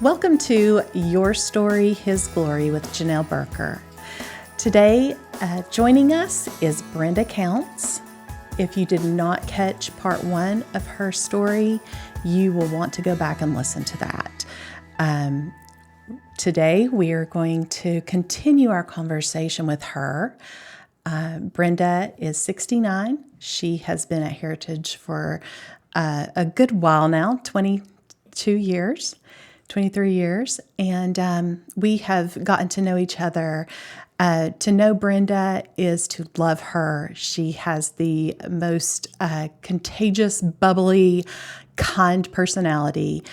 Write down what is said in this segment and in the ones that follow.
Welcome to Your Story, His Glory with Janelle Burker. Today, joining us is Brenda Counts. If you did not catch part one of her story, you will want to go back and listen to that. Today, we are going to continue our conversation with her. Brenda is 69. She has been at Heritage for a good while now, 23 years, and we have gotten to know each other. To know Brenda is to love her. She has the most contagious, bubbly, kind personality.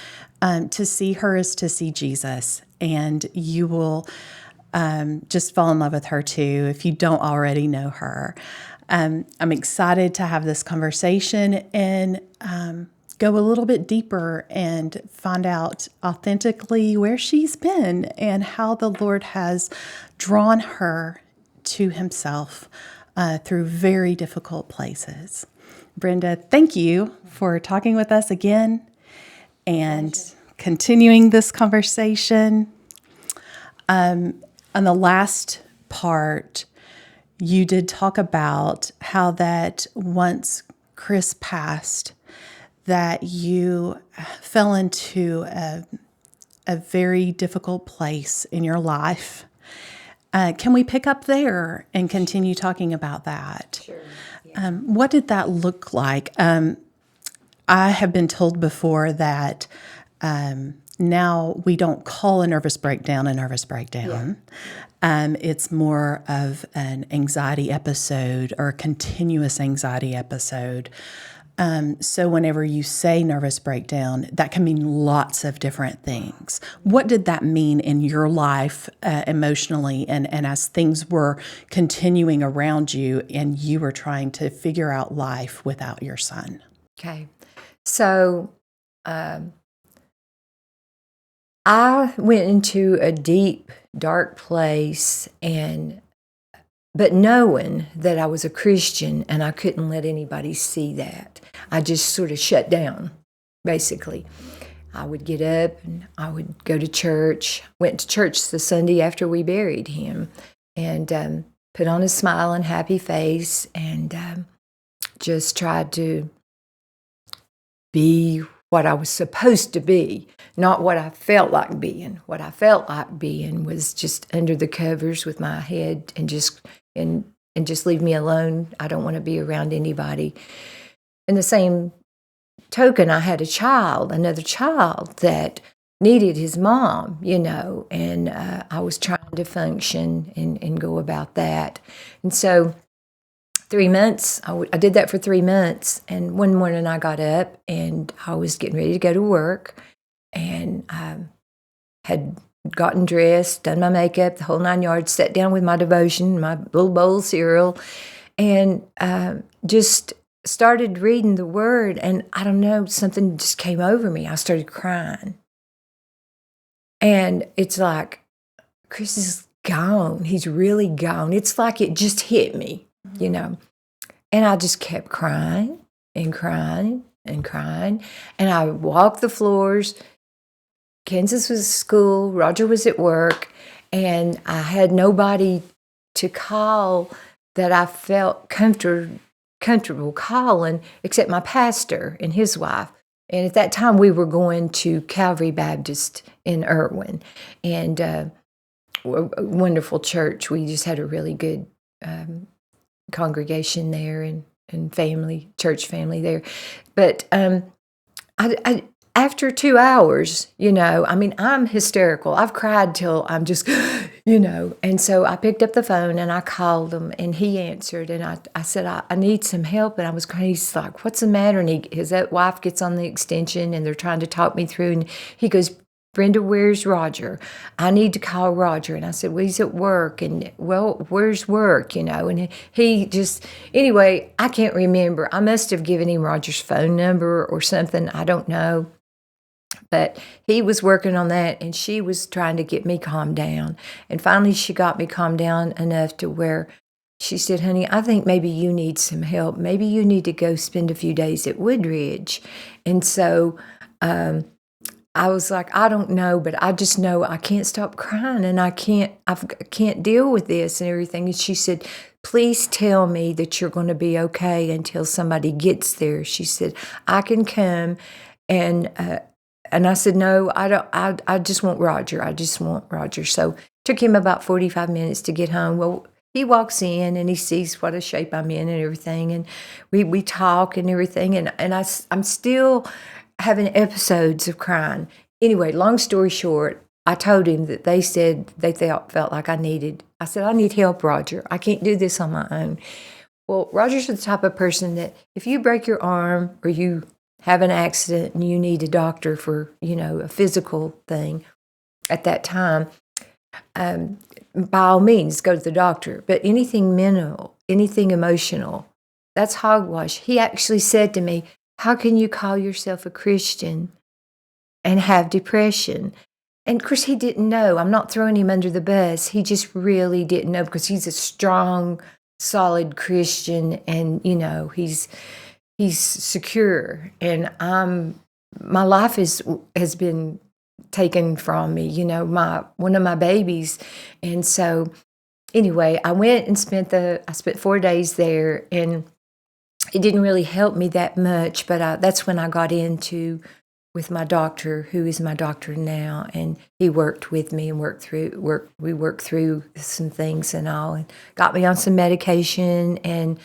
To see her is to see Jesus, and you will just fall in love with her too if you don't already know her. I'm excited to have this conversation and go a little bit deeper and find out authentically where she's been and how the Lord has drawn her to Himself through very difficult places. Brenda, thank you for talking with us again and continuing this conversation. On the last part, you did talk about how that once Chris passed, that you fell into a very difficult place in your life. Can we pick up there and continue talking about that? Sure. Yeah. What did that look like? I have been told before that now we don't call a nervous breakdown a nervous breakdown. Yeah. It's more of an anxiety episode or a continuous anxiety episode. So whenever you say nervous breakdown, that can mean lots of different things. What did that mean in your life emotionally and as things were continuing around you and you were trying to figure out life without your son? Okay. So I went into a deep, dark place but knowing that I was a Christian and I couldn't let anybody see that, I just sort of shut down, basically. I would get up and I would go to church, went to church the Sunday after we buried him, and put on a smiling, happy face and just tried to be what I was supposed to be, not what I felt like being. What I felt like being was just under the covers with my head and just leave me alone. I don't want to be around anybody. In the same token, I had another child that needed his mom, and I was trying to function and go about that. And so 3 months, I did that for 3 months. And one morning I got up and I was getting ready to go to work, and I had gotten dressed, done my makeup, the whole 9 yards, sat down with my devotion, my little bowl of cereal, and just started reading the Word. And I don't know, something just came over me. I started crying. And it's like, Chris is gone. He's really gone. It's like it just hit me. And I just kept crying and crying and crying. And I walked the floors. Kansas was at school. Roger was at work. And I had nobody to call that I felt comfortable calling except my pastor and his wife. And at that time, we were going to Calvary Baptist in Irwin. And a wonderful church. We just had a really good congregation there and church family there. But I after 2 hours, I'm hysterical. I've cried till I'm just, and so I picked up the phone and I called him and he answered and I said, I need some help. And I was crying. He's like, what's the matter? And his wife gets on the extension and they're trying to talk me through. And he goes, Brenda, where's Roger? I need to call Roger. And I said, well, he's at work. And, well, where's work, And he just, anyway, I can't remember. I must have given him Roger's phone number or something. I don't know. But he was working on that, and she was trying to get me calmed down. And finally, she got me calmed down enough to where she said, honey, I think maybe you need some help. Maybe you need to go spend a few days at Woodridge. And so I was like, I don't know, but I just know I can't stop crying, and I can't deal with this and everything. And she said, please tell me that you're going to be okay until somebody gets there. She said, I can come. And I said, no, I don't. I just want Roger. I just want Roger. So it took him about 45 minutes to get home. Well, he walks in and he sees what a shape I'm in and everything. And we talk and everything. And I'm still having episodes of crying. Anyway, long story short, I told him that they said they felt like I said, I need help, Roger. I can't do this on my own. Well, Roger's the type of person that if you break your arm or you have an accident and you need a doctor for, a physical thing at that time, by all means, go to the doctor. But anything mental, anything emotional, that's hogwash. He actually said to me, how can you call yourself a Christian and have depression? And of course, he didn't know. I'm not throwing him under the bus. He just really didn't know, because he's a strong, solid Christian, and he's secure. And my life has been taken from me. One of my babies. And so, anyway, I went and spent 4 days there, and it didn't really help me that much. But that's when I got into with my doctor, who is my doctor now, and he worked with me and we worked through some things and all, and got me on some medication, and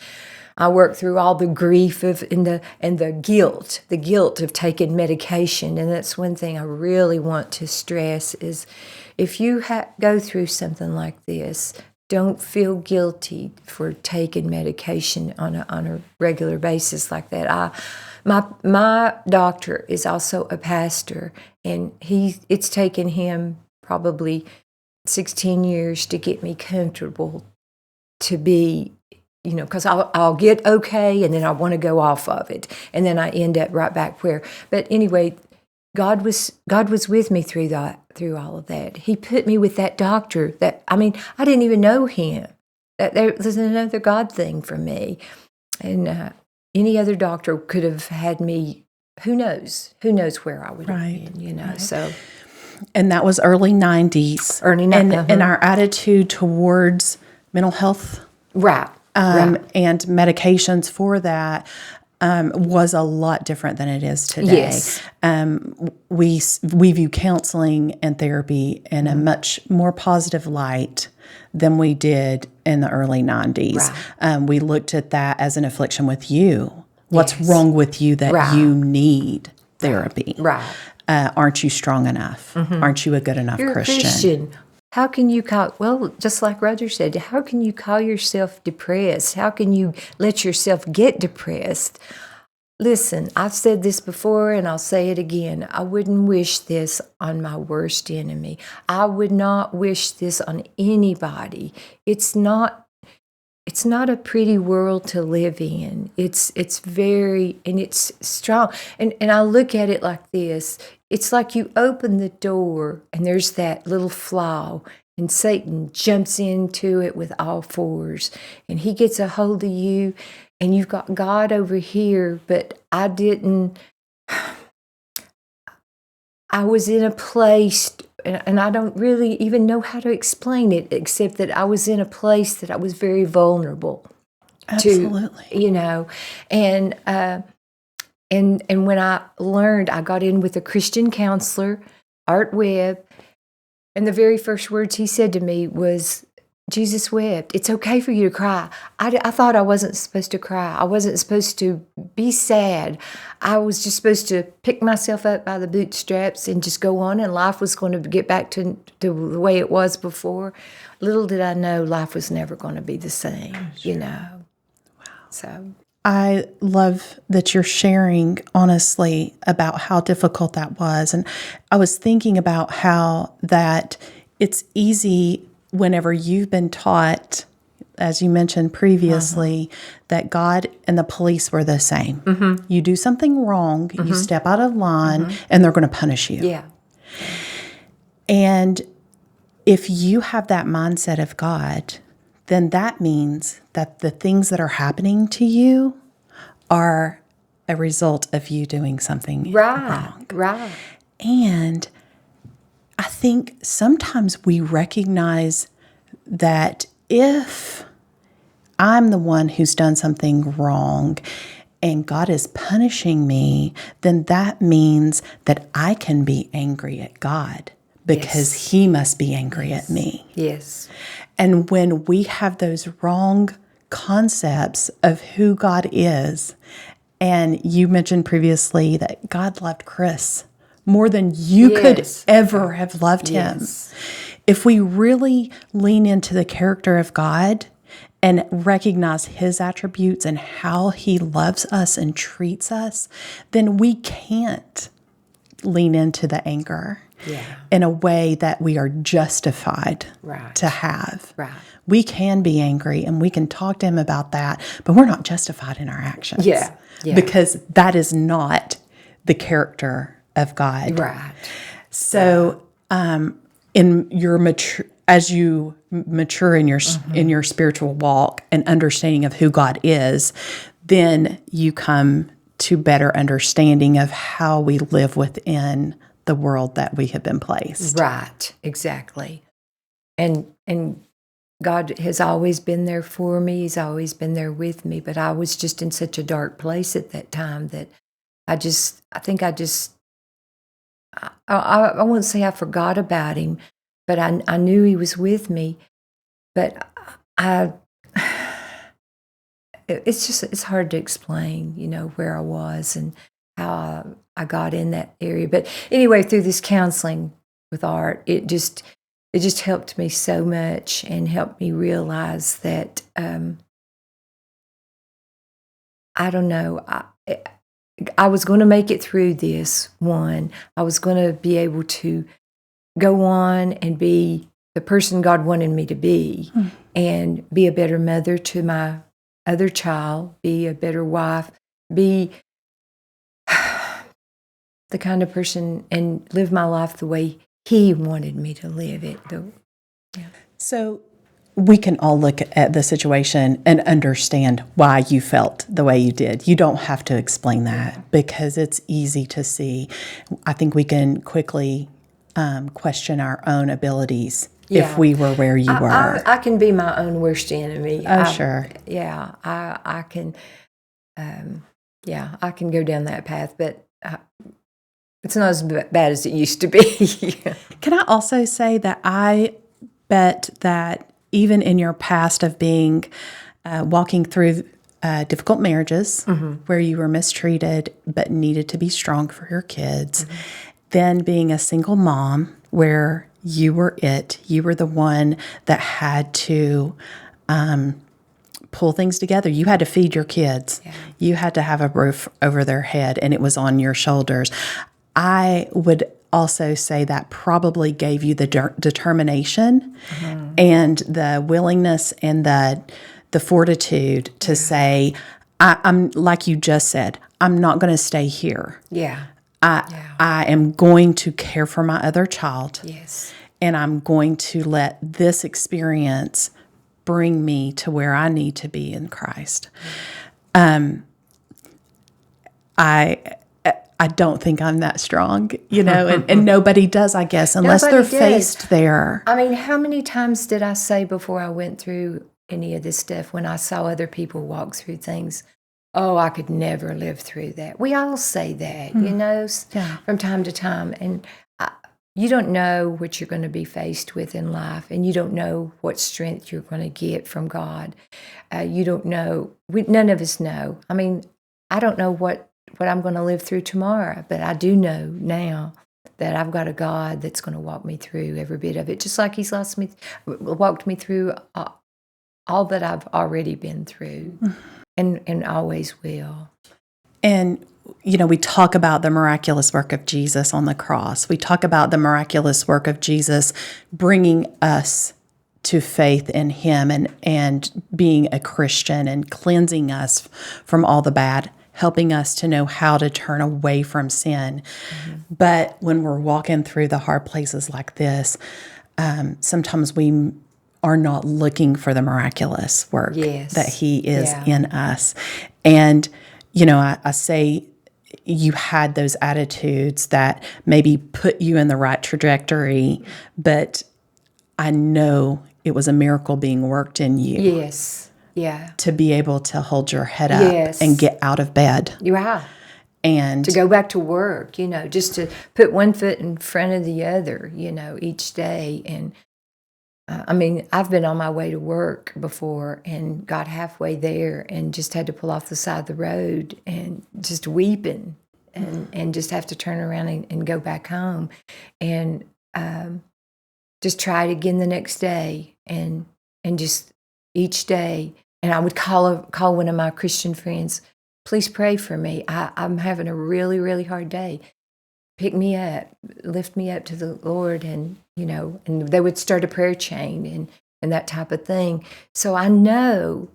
I worked through all the grief and the guilt of taking medication. And that's one thing I really want to stress is, if you go through something like this, don't feel guilty for taking medication on a regular basis like that. My doctor is also a pastor, and it's taken him probably 16 years to get me comfortable to be, because I'll get okay, and then I want to go off of it, and then I end up right back where. But anyway, God was with me through all of that. He put me with that doctor I didn't even know him. That there was another God thing for me, and any other doctor could have had me. Who knows where I would have been, Right. So. And that was early 90s. And our attitude towards mental health, right. and medications for that was a lot different than it is today. Yes. We view counseling and therapy in a much more positive light than we did in the early 90s. Right. We looked at that as an affliction with you. What's wrong with you that you need therapy? Right. Aren't you strong enough? Aren't you a good enough You're Christian? A Christian. How can you just like Roger said, how can you call yourself depressed? How can you let yourself get depressed? Listen, I've said this before, and I'll say it again. I wouldn't wish this on my worst enemy. I would not wish this on anybody. It's not a pretty world to live in. It's very, and it's strong. And I look at it like this. It's like you open the door and there's that little flaw, and Satan jumps into it with all fours, and he gets a hold of you, and you've got God over here, but I was in a place, and I don't really even know how to explain it, except that I was in a place that I was very vulnerable. Absolutely. And when I learned, I got in with a Christian counselor, Art Webb, and the very first words he said to me was, Jesus wept. It's okay for you to cry. I thought I wasn't supposed to cry. I wasn't supposed to be sad. I was just supposed to pick myself up by the bootstraps and just go on, and life was going to get back to the way it was before. Little did I know life was never going to be the same, Wow. So I love that you're sharing honestly about how difficult that was. And I was thinking about how that it's easy whenever you've been taught, as you mentioned previously, that God and the police were the same. Mm-hmm. You do something wrong, you step out of line, and they're going to punish you. Yeah. And if you have that mindset of God, then that means that the things that are happening to you are a result of you doing something wrong. Right. And I think sometimes we recognize that if I'm the one who's done something wrong and God is punishing me, then that means that I can be angry at God because He must be angry at me. Yes. And when we have those wrong concepts of who God is, and you mentioned previously that God loved Chris more than you could ever have loved him. If we really lean into the character of God and recognize His attributes and how He loves us and treats us, then we can't lean into the anger in a way that we are justified to have. We can be angry and we can talk to Him about that, but we're not justified in our actions. Because that is not the character of God. So, in your as you mature in your spiritual walk and understanding of who God is, then you come to better understanding of how we live within the world that we have been placed. Right, exactly. And God has always been there for me. He's always been there with me. But I was just in such a dark place at that time that I won't say I forgot about Him, but I knew He was with me. But it's hard to explain, where I was and how I got in that area. But anyway, through this counseling with Art, it just helped me so much and helped me realize that I don't know. I was going to make it through this one. I was going to be able to go on and be the person God wanted me to be and be a better mother to my other child, be a better wife, be the kind of person and live my life the way He wanted me to live it. So we can all look at the situation and understand why you felt the way you did. You don't have to explain that because it's easy to see. I think we can quickly question our own abilities if we were where you were. I can be my own worst enemy. Sure. Yeah, I can. I can go down that path, but it's not as bad as it used to be. Can I also say that I bet that even in your past of being walking through difficult marriages where you were mistreated but needed to be strong for your kids, then being a single mom where you were the one that had to pull things together. You had to feed your kids. You had to have a roof over their head, and it was on your shoulders. I would also say that probably gave you the determination and the willingness and the fortitude to say, I'm like you just said, I'm not going to stay here. I am going to care for my other child. And I'm going to let this experience bring me to where I need to be in Christ. I don't think I'm that strong, and nobody does, I guess, unless they're faced there. I mean, how many times did I say before I went through any of this stuff when I saw other people walk through things, oh, I could never live through that. We all say that, from time to time. And you don't know what you're going to be faced with in life, and you don't know what strength you're going to get from God. You don't know. None of us know. I mean, I don't know what I'm going to live through tomorrow, but I do know now that I've got a God that's going to walk me through every bit of it, just like He's walked me through all that I've already been through, and always will. And we talk about the miraculous work of Jesus on the cross. We talk about the miraculous work of Jesus bringing us to faith in Him and being a Christian and cleansing us from all the bad, helping us to know how to turn away from sin. But when we're walking through the hard places like this, sometimes we are not looking for the miraculous work that He is in us. And, I say you had those attitudes that maybe put you in the right trajectory, but I know it was a miracle being worked in you. Yes. Yeah. To be able to hold your head up Yes. and get out of bed. Yeah. And to go back to work, just to put one foot in front of the other, each day. And I've been on my way to work before and got halfway there and just had to pull off the side of the road and just weeping and just have to turn around and go back home and just try it again the next day and just each day. And I would call one of my Christian friends, please pray for me. I'm having a really, really hard day. Pick me up, lift me up to the Lord, and and they would start a prayer chain and that type of thing. So I know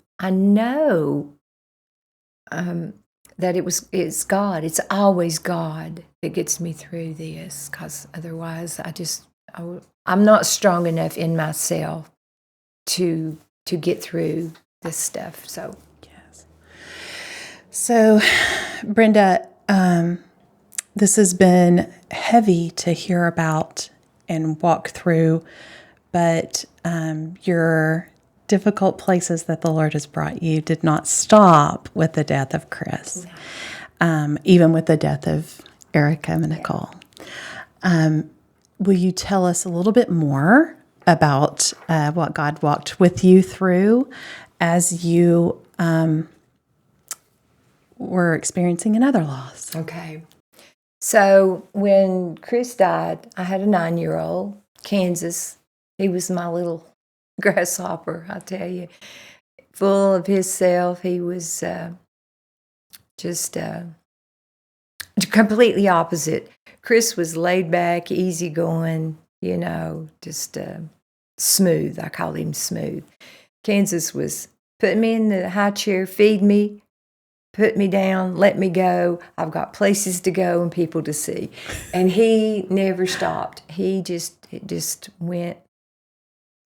that it's God. It's always God that gets me through this, because otherwise I'm not strong enough in myself to get through this stuff. So yes. So, Brenda, this has been heavy to hear about and walk through, but your difficult places that the Lord has brought you did not stop with the death of Chris, even with the death of Erica and Nicole. Will you tell us a little bit more about what God walked with you through as you were experiencing another loss? Okay. So when Chris died, I had a 9-year-old, Kansas. He was my little grasshopper, I tell you, full of himself. He was just completely opposite. Chris was laid back, easygoing, just smooth. I call him smooth. Kansas was putting me in the high chair, feed me, put me down, let me go. I've got places to go and people to see. And he never stopped. It just went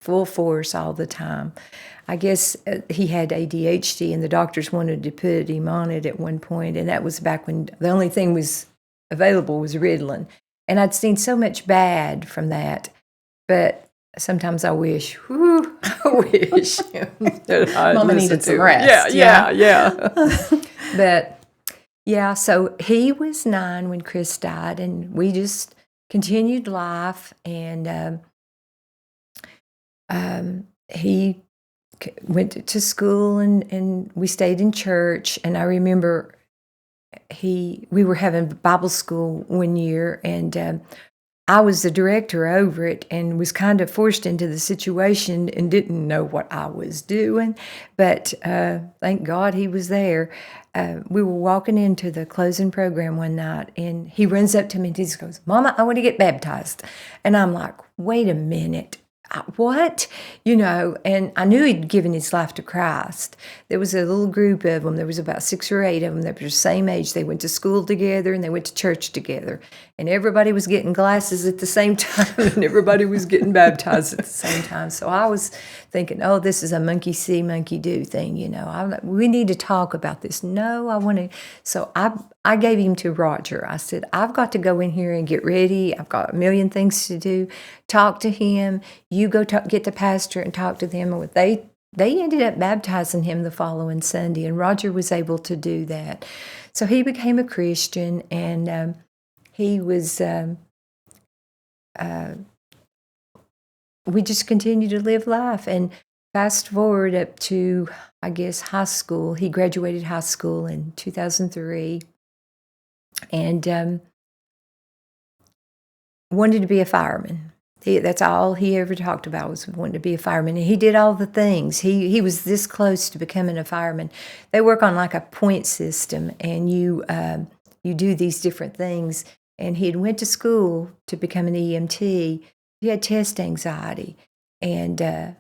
full force all the time. I guess he had ADHD, and the doctors wanted to put him on it at one point, and that was back when the only thing was available was Ritalin. And I'd seen so much bad from that, but sometimes I wish that I'd Mama needed some rest. Yeah. But yeah, so he was 9 when Chris died, and we just continued life. And he went to school, and we stayed in church. And I remember we were having Bible school one year, and I was the director over it and was kind of forced into the situation and didn't know what I was doing. But thank God he was there. We were walking into the closing program one night, and he runs up to me and he just goes, "Mama, I want to get baptized." And I'm like, wait a minute. What? And I knew he'd given his life to Christ. There was a little group of them. There was about 6 or 8 of them that were the same age. They went to school together and they went to church together. And everybody was getting glasses at the same time, and everybody was getting baptized at the same time. So I was thinking, oh, this is a monkey see, monkey do thing. We need to talk about this. No, I want to. So I gave him to Roger. I said, I've got to go in here and get ready. I've got a million things to do. Talk to him. You go get the pastor and talk to them. And they ended up baptizing him the following Sunday, and Roger was able to do that. So he became a Christian, and he was, we just continued to live life. And fast forward up to, I guess, high school. He graduated high school in 2003. And wanted to be a fireman. That's all he ever talked about, was wanting to be a fireman. And he did all the things. He was this close to becoming a fireman. They work on like a point system, and you do these different things. And he had went to school to become an EMT. He had test anxiety, and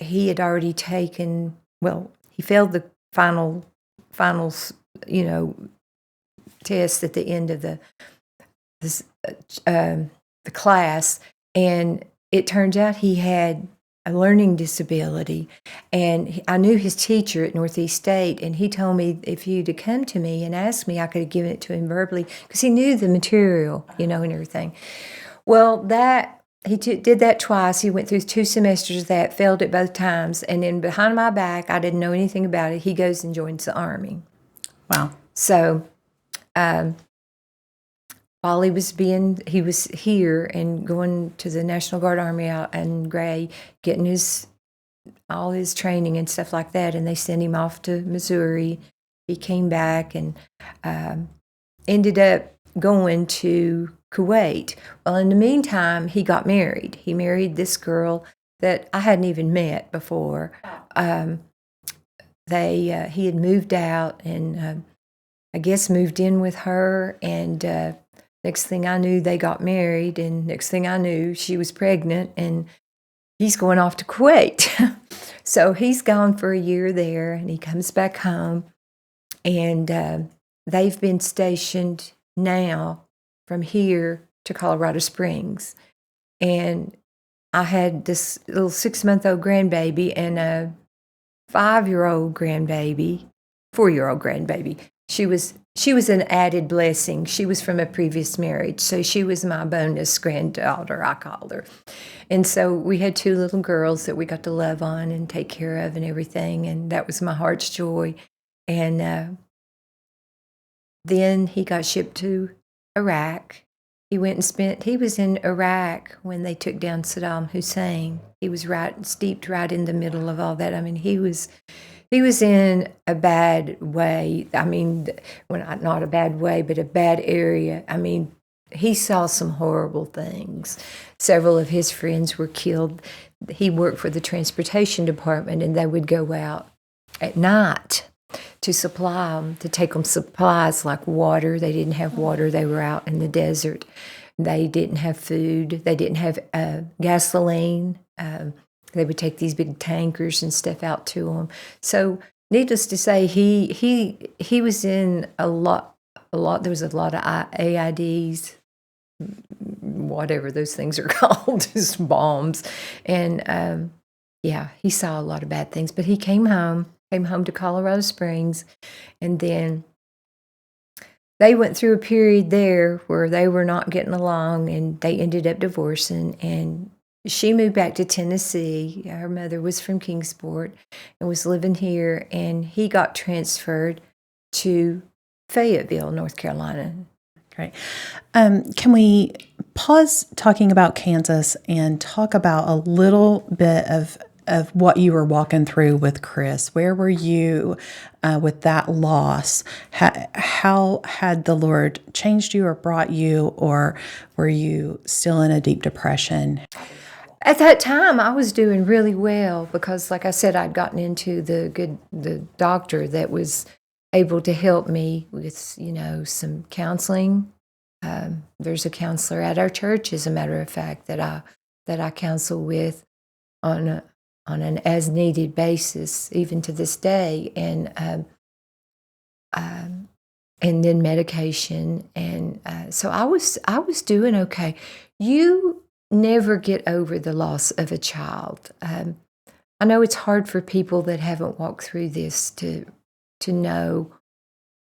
he had already taken. Well, he failed the finals, test at the end of the class, and it turns out he had a learning disability. And I knew his teacher at Northeast State, and he told me if he'd have come to me and asked me, I could have given it to him verbally because he knew the material, and everything. Well, he did that twice. He went through 2 semesters of that, failed it both times, and then behind my back, I didn't know anything about it. He goes and joins the Army. Wow. So while he was here and going to the National Guard Army out in Gray, getting all his training and stuff like that, and they sent him off to Missouri. He came back and ended up going to Kuwait. Well, in the meantime, he got married. He married this girl that I hadn't even met before. He had moved out and I guess moved in with her, and next thing I knew, they got married, and next thing I knew, she was pregnant, and he's going off to Kuwait. So he's gone for a year there, and he comes back home, and they've been stationed now from here to Colorado Springs. And I had this little 6-month-old grandbaby and a 4-year-old grandbaby. She was an added blessing. She was from a previous marriage, so she was my bonus granddaughter, I called her. And so we had 2 little girls that we got to love on and take care of and everything, and that was my heart's joy. And then he got shipped to Iraq. He was in Iraq when they took down Saddam Hussein. He was steeped right in the middle of all that. I mean, he was in a bad way. I mean, not a bad way, but a bad area. I mean, he saw some horrible things. Several of his friends were killed. He worked for the transportation department, and they would go out at night to take them supplies like water. They didn't have water. They were out in the desert. They didn't have food. They didn't have gasoline. They would take these big tankers and stuff out to them. So, needless to say, he was in a lot. There was a lot of AIDs, whatever those things are called, just bombs, and he saw a lot of bad things. But he came home to Colorado Springs, and then they went through a period there where they were not getting along, and they ended up divorcing, and she moved back to Tennessee. Her mother was from Kingsport and was living here, and he got transferred to Fayetteville, North Carolina. Great. Can we pause talking about Kansas and talk about a little bit of what you were walking through with Chris? Where were you with that loss? How had the Lord changed you or brought you, or were you still in a deep depression? At that time, I was doing really well because, like I said, I'd gotten into the doctor that was able to help me with, some counseling. There's a counselor at our church, as a matter of fact, that I counsel with on an as needed basis, even to this day, and then medication, and so I was doing okay. You never get over the loss of a child. I know it's hard for people that haven't walked through this to know,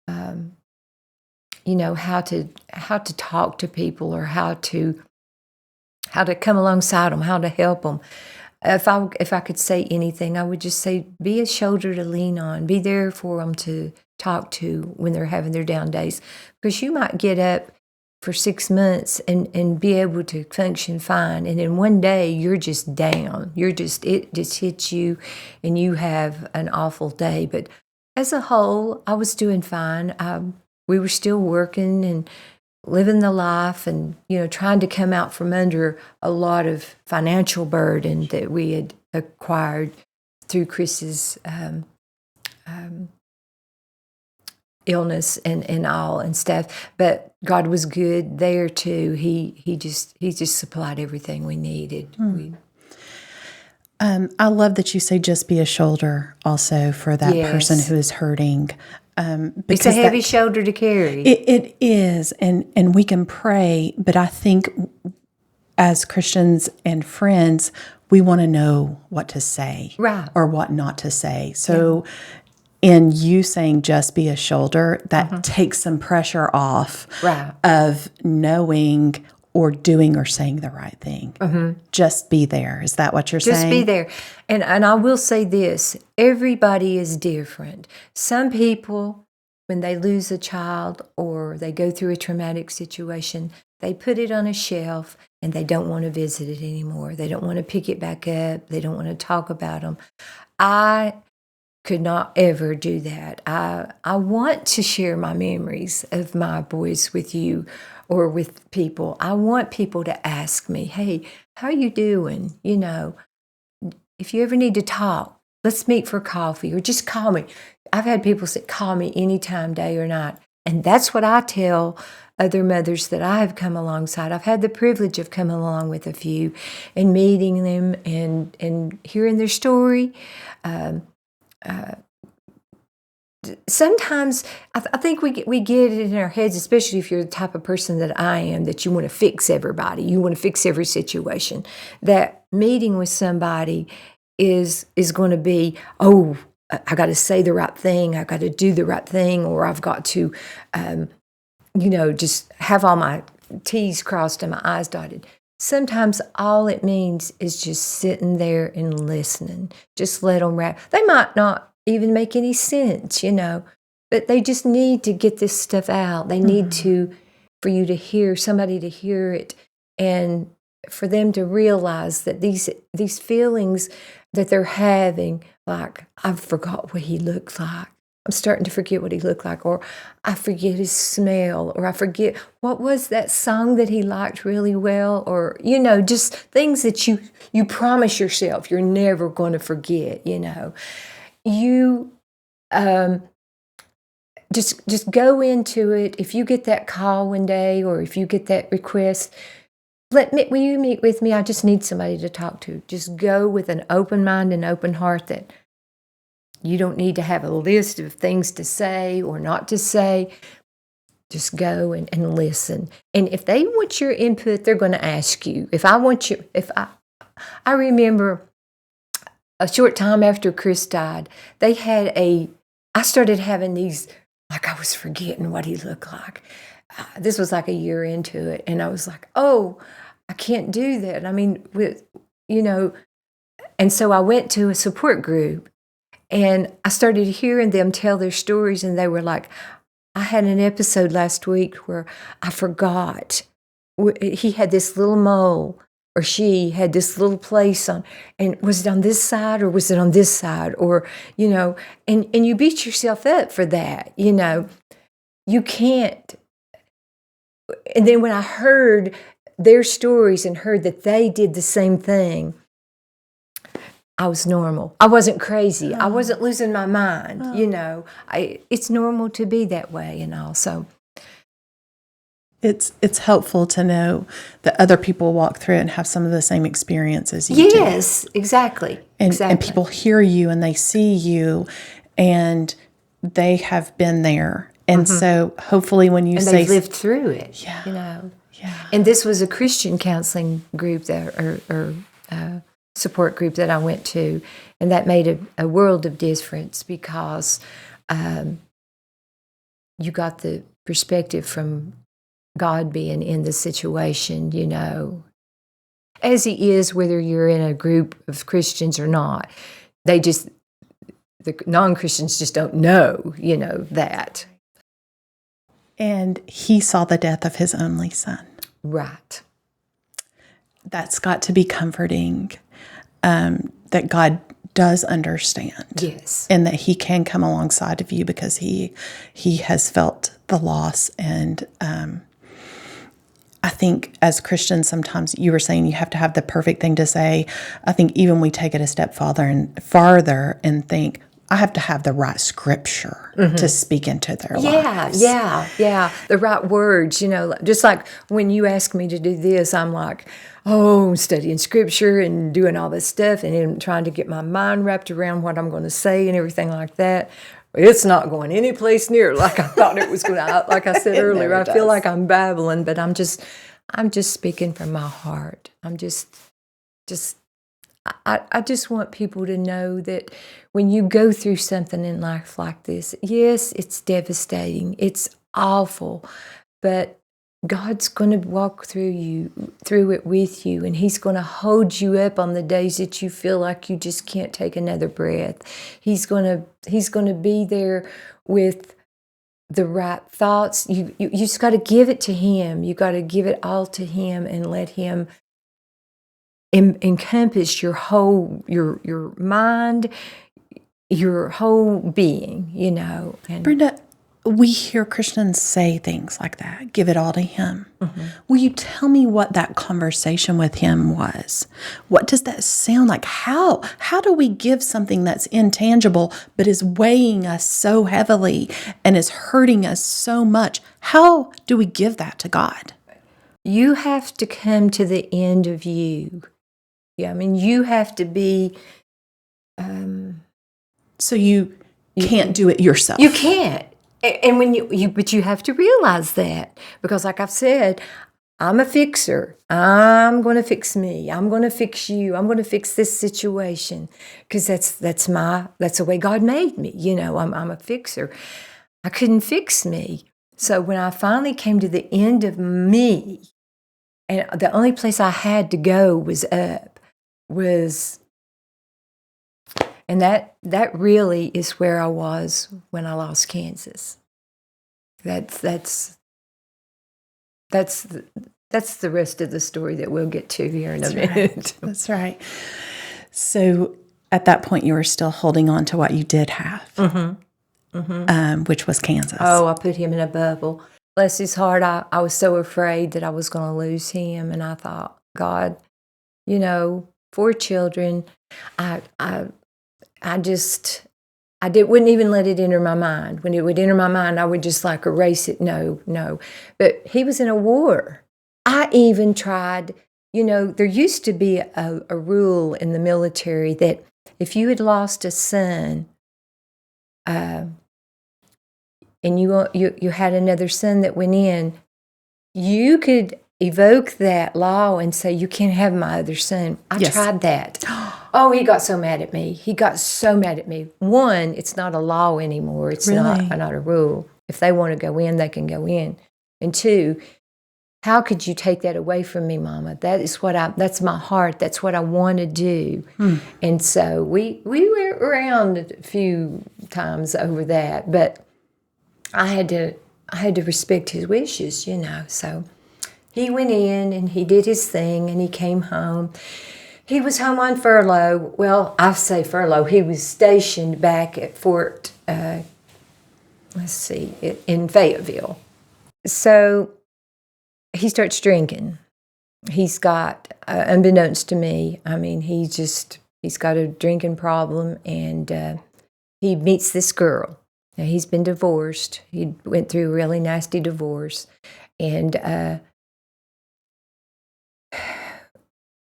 how to talk to people, or how to come alongside them, how to help them. If I could say anything, I would just say, be a shoulder to lean on. Be there for them to talk to when they're having their down days, because you might get up for 6 months and be able to function fine, and then one day you're just down. It just hits you, and you have an awful day. But as a whole, I was doing fine. We were still working and living the life, and trying to come out from under a lot of financial burden that we had acquired through Chris's illness and all and stuff. But God was good there too. He just supplied everything we needed. I love that you say just be a shoulder also for that person who is hurting. It's a heavy shoulder to carry. It is, and we can pray, but I think as Christians and friends, we want to know what to say Right. or what not to say. So in you saying just be a shoulder, that takes some pressure off Right. of knowing or doing or saying the right thing. Just be there. Is that what you're saying? Just be there. And I will say this, everybody is different. Some people, when they lose a child or they go through a traumatic situation, they put it on a shelf and they don't want to visit it anymore. They don't want to pick it back up. They don't want to talk about them. I could not ever do that. I want to share my memories of my boys with you or with people. I want people to ask me, hey, how are you doing? If you ever need to talk, let's meet for coffee or just call me. I've had people say, call me anytime, day or night. And that's what I tell other mothers that I have come alongside. I've had the privilege of coming along with a few and meeting them and hearing their story. Sometimes I think we get it in our heads, especially if you're the type of person that I am, that you want to fix everybody. You want to fix every situation. That meeting with somebody is going to be, oh, I got to say the right thing. I got to do the right thing, or I've got to, just have all my T's crossed and my I's dotted. Sometimes all it means is just sitting there and listening. Just let them rap. They might not even make any sense, but they just need to get this stuff out. They need for you to hear, somebody to hear it, and for them to realize that these feelings that they're having, like, I forgot what he looked like. I'm starting to forget what he looked like, or I forget his smell, or I forget what was that song that he liked really well, or, just things that you promise yourself you're never going to forget, You just go into it. If you get that call one day, or if you get that request, will you meet with me? I just need somebody to talk to. Just go with an open mind and open heart, that you don't need to have a list of things to say or not to say. Just go and listen. And if they want your input, they're going to ask you. I remember a short time after Chris died, I started having these, like, I was forgetting what he looked like. This was like a year into it. And I was like, oh, I can't do that. I mean, and so I went to a support group and I started hearing them tell their stories. And they were like, I had an episode last week where I forgot. He had this little mole, or she had this little place on, and was it on this side or was it on this side? Or, and you beat yourself up for that, you can't. And then when I heard their stories and heard that they did the same thing, I was normal. I wasn't crazy. I wasn't losing my mind, it's normal to be that way and all. So it's helpful to know that other people walk through it and have some of the same experiences you do. Yes, exactly. And people hear you and they see you and they have been there. And so hopefully when you say... they've lived through it, Yeah. And this was a Christian counseling group or support group that I went to. And that made a world of difference, because you got the perspective from God being in the situation, as he is, whether you're in a group of Christians or not. The non-Christians just don't know, that. And he saw the death of his only son. Right. That's got to be comforting, that God does understand. Yes. And that he can come alongside of you because he has felt the loss. And I think as Christians, sometimes you were saying you have to have the perfect thing to say. I think even we take it a step farther and think, I have to have the right scripture to speak into their lives. Yeah. The right words, just like when you ask me to do this, I'm like, I'm studying scripture and doing all this stuff and then trying to get my mind wrapped around what I'm going to say and everything like that. It's not going any place near like I thought it was going to. Like I said earlier, I feel like I'm babbling, but I'm just speaking from my heart. I just want people to know that when you go through something in life like this, yes, it's devastating, it's awful, but God's going to walk through it with you, and He's going to hold you up on the days that you feel like you just can't take another breath. He's going to be there with the right thoughts. You just got to give it to Him. You got to give it all to Him and let Him encompass your whole your mind, your whole being. And Brenda, we hear Christians say things like that, give it all to Him. Will you tell me what that conversation with Him was? What does that sound like? How do we give something that's intangible but is weighing us so heavily and is hurting us so much? How do we give that to God? you have to come to the end of you. Yeah, I mean, you have to be. So you can't do it yourself. You can't. And when but you have to realize that, because like I've said, I'm a fixer. I'm going to fix me. I'm going to fix you. I'm going to fix this situation, because that's the way God made me. I'm a fixer. I couldn't fix me. So when I finally came to the end of me, and the only place I had to go was up, and that really is where I was when I lost Kansas. That's the rest of the story that we'll get to here in a minute. Right. That's right. So at that point, you were still holding on to what you did have, which was Kansas. Oh, I put him in a bubble. Bless his heart, I was so afraid that I was going to lose him, and I thought, God, 4 children, wouldn't even let it enter my mind. When it would enter my mind, I would just like erase it. No. But he was in a war. I even tried, there used to be a rule in the military that if you had lost a son, and you had another son that went in, you could evoke that law and say, you can't have my other son. I tried that. Oh, he got so mad at me. One, it's not a law anymore. It's Really? not a rule. If they want to go in, they can go in. And 2, how could you take that away from me, Mama? That's my heart. That's what I want to do. And so we went around a few times over that, but I had to respect his wishes, So he went in and he did his thing and he came home. He was home on furlough. Well, I say furlough. He was stationed back at Fort, in Fayetteville. So he starts drinking. He's got, unbeknownst to me, he's got a drinking problem, and he meets this girl. Now, he's been divorced. He went through a really nasty divorce, and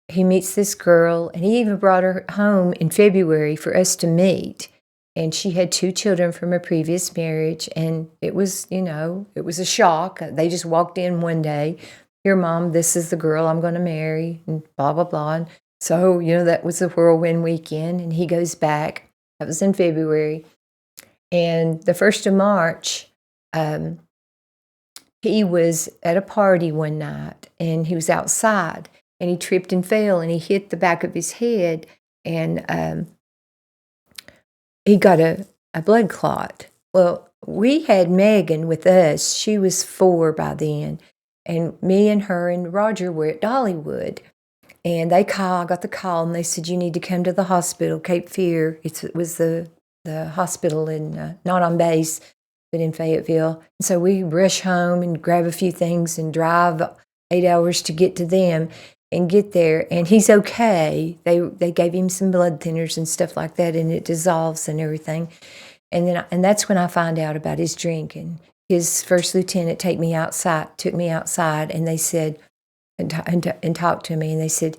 he meets this girl, and he even brought her home in February for us to meet. And she had 2 children from a previous marriage, and it was a shock. They just walked in one day, "Here, Mom, this is the girl I'm going to marry," and blah, blah, blah. And so, that was a whirlwind weekend, and he goes back. That was in February. And the 1st of March, he was at a party one night, and he was outside, and he tripped and fell, and he hit the back of his head, and he got a blood clot. Well, we had Megan with us. She was 4 by then, and me and her and Roger were at Dollywood. And I got the call, and they said, "You need to come to the hospital, Cape Fear." It was the hospital in, not on base, but in Fayetteville. And so we rush home and grab a few things and drive 8 hours to get to them and get there. And he's okay. They gave him some blood thinners and stuff like that, and it dissolves and everything. And that's when I find out about his drinking. His first lieutenant took me outside, and they said, and talked to me, and they said,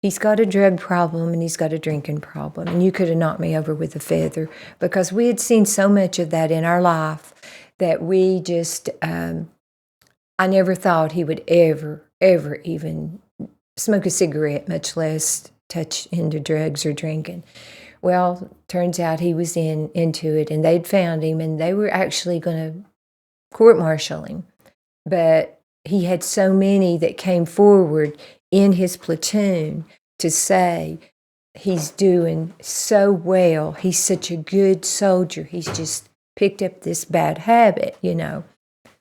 "He's got a drug problem and he's got a drinking problem." And you could have knocked me over with a feather, because we had seen so much of that in our life that we just, I never thought he would ever even smoke a cigarette, much less touch into drugs or drinking. Well, turns out he was into it, and they'd found him, and they were actually going to court-martial him. But he had so many that came forward in his platoon to say, he's doing so well. He's such a good soldier. He's just picked up this bad habit,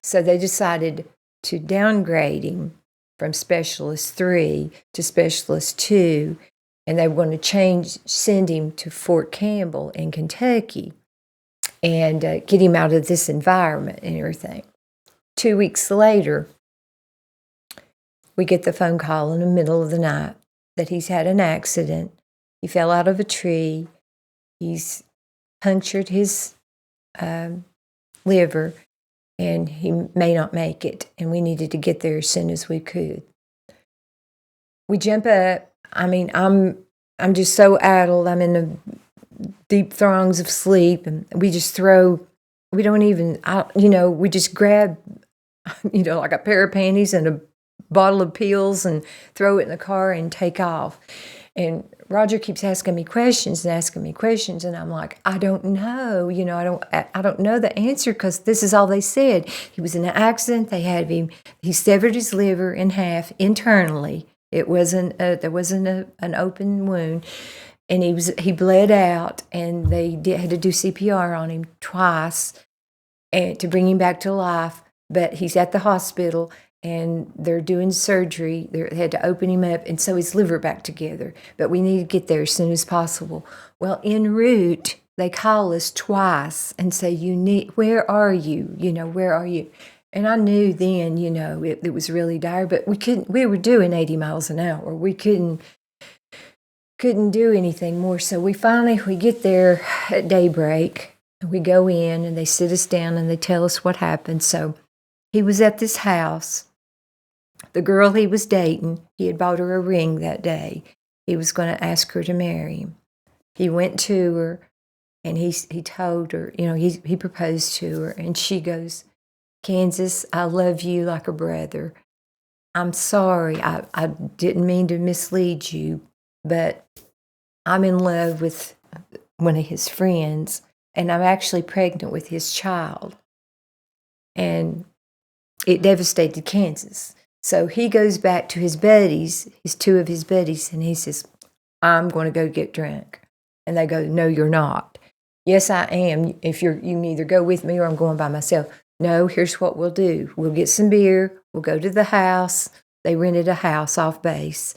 So they decided to downgrade him from Specialist 3 to Specialist 2, and they were going to send him to Fort Campbell in Kentucky and get him out of this environment and everything. 2 weeks later, we get the phone call in the middle of the night that he's had an accident. He fell out of a tree. He's punctured his liver, and he may not make it, and we needed to get there as soon as we could. We jump up. I mean, I'm just so addled. I'm in the deep throngs of sleep, and we just we don't even, we just grab, like a pair of panties and a bottle of pills and throw it in the car and take off. And Roger keeps asking me questions, and I'm like, I don't know, I don't know the answer, because this is all they said. He was in an accident. They had him. He severed his liver in half internally. It wasn't there wasn't an open wound, and he bled out, and they had to do CPR on him twice, and to bring him back to life. But he's at the hospital, and they're doing surgery. They had to open him up and sew his liver back together. But we need to get there as soon as possible. Well, en route, they call us twice and say, where are you? Where are you? And I knew then, it was really dire, but we were doing 80 miles an hour. We couldn't do anything more. So we get there at daybreak, and we go in, and they sit us down, and they tell us what happened. So he was at this house. The girl he was dating, he had bought her a ring that day. He was going to ask her to marry him. He went to her, and he told her, he proposed to her, and she goes, Kansas, I love you like a brother. I'm sorry, I didn't mean to mislead you, but I'm in love with one of his friends, and I'm actually pregnant with his child. And it devastated Kansas. So he goes back to his buddies, two of his buddies, and he says, I'm going to go get drunk. And they go, no, you're not. Yes, I am. If you can either go with me or I'm going by myself. No, here's what we'll do. We'll get some beer. We'll go to the house. They rented a house off base.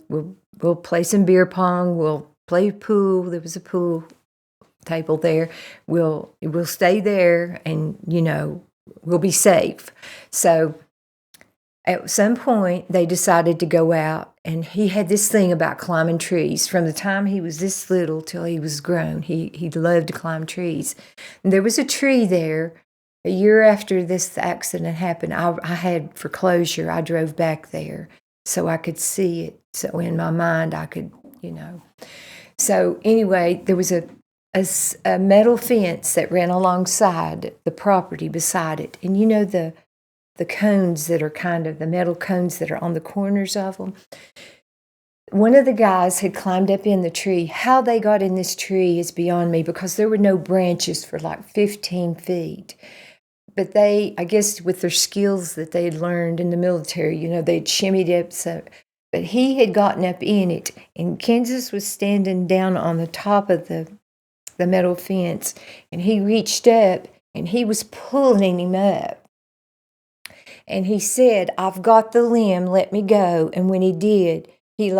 We'll play some beer pong. We'll play pool. There was a pool table there. We'll stay there, and, we'll be safe. So at some point, they decided to go out, and he had this thing about climbing trees. From the time he was this little till he was grown, he loved to climb trees. And there was a tree there. A year after this accident happened, I had foreclosure. I drove back there so I could see it. So in my mind, I could, So anyway, there was a metal fence that ran alongside the property beside it. And the cones that are the metal cones that are on the corners of them. One of the guys had climbed up in the tree. How they got in this tree is beyond me, because there were no branches for like 15 feet. But they, I guess with their skills that they had learned in the military, they'd shimmied up. So, but he had gotten up in it, and Kansas was standing down on the top of the metal fence, and he reached up, and he was pulling him up. And he said, I've got the limb, let me go. And when he did, he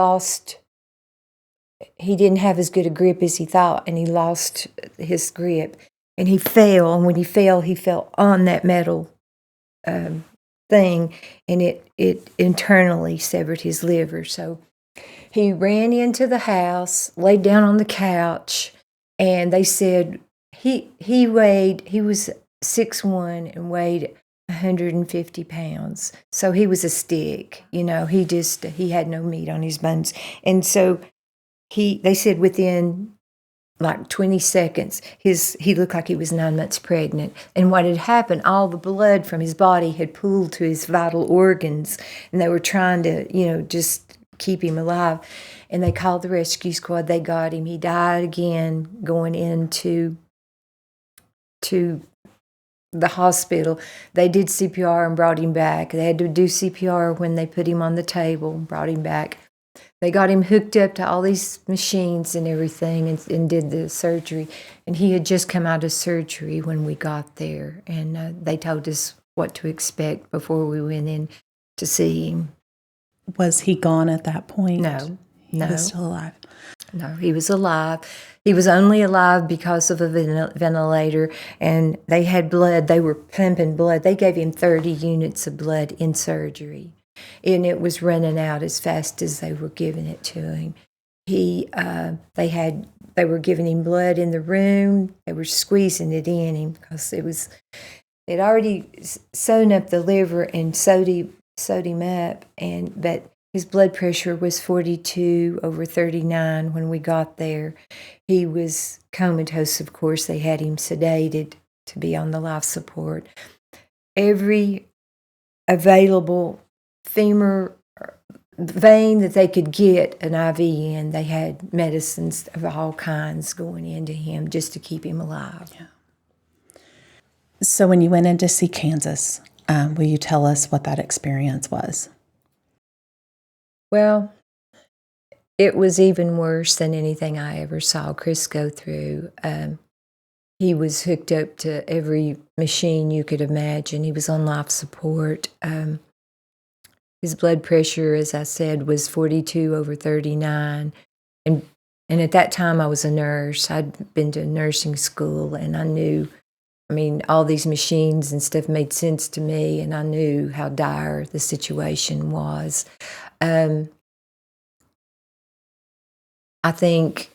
didn't have as good a grip as he thought, and he lost his grip. And he fell, and when he fell on that metal thing, and it internally severed his liver. So he ran into the house, laid down on the couch, and they said he was 6'1" and weighed 150 pounds. So he was a stick, he had no meat on his bones. And so they said within like 20 seconds, he looked like he was 9 months pregnant. And what had happened, all the blood from his body had pooled to his vital organs, and they were trying to, just keep him alive. And they called the rescue squad. They got him. He died again going into the hospital. They did CPR and brought him back. They had to do CPR when they put him on the table and brought him back. They got him hooked up to all these machines and everything and did the surgery. And he had just come out of surgery when we got there. And they told us what to expect before we went in to see him. Was he gone at that point? No. He was still alive. No, he was alive. He was only alive because of a ventilator, and they had blood. They were pumping blood. They gave him 30 units of blood in surgery, and it was running out as fast as they were giving it to him. They were giving him blood in the room. They were squeezing it in him because they'd already sewn up the liver and sewed him up, but his blood pressure was 42/39 when we got there. He was comatose, of course. They had him sedated to be on the life support. Every available femur vein that they could get an IV in, they had medicines of all kinds going into him just to keep him alive. Yeah. So when you went in to see Kansas, will you tell us what that experience was? Well, it was even worse than anything I ever saw Chris go through. He was hooked up to every machine you could imagine. He was on life support. His blood pressure, as I said, was 42/39. And at that time, I was a nurse. I'd been to nursing school, and I knew, all these machines and stuff made sense to me, and I knew how dire the situation was. I think,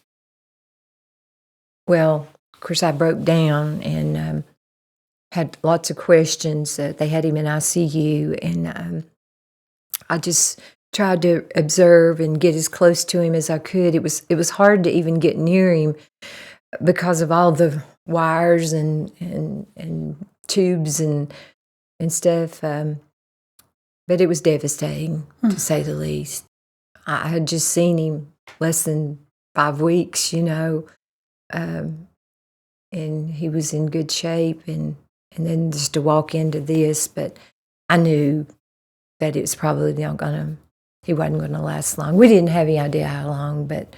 of course, I broke down and had lots of questions. They had him in ICU, and I just tried to observe and get as close to him as I could. It was hard to even get near him because of all the wires and tubes and stuff. But it was devastating, to say the least. I had just seen him less than 5 weeks, and he was in good shape, and then just to walk into this, but I knew that it was probably he wasn't going to last long. We didn't have any idea how long, but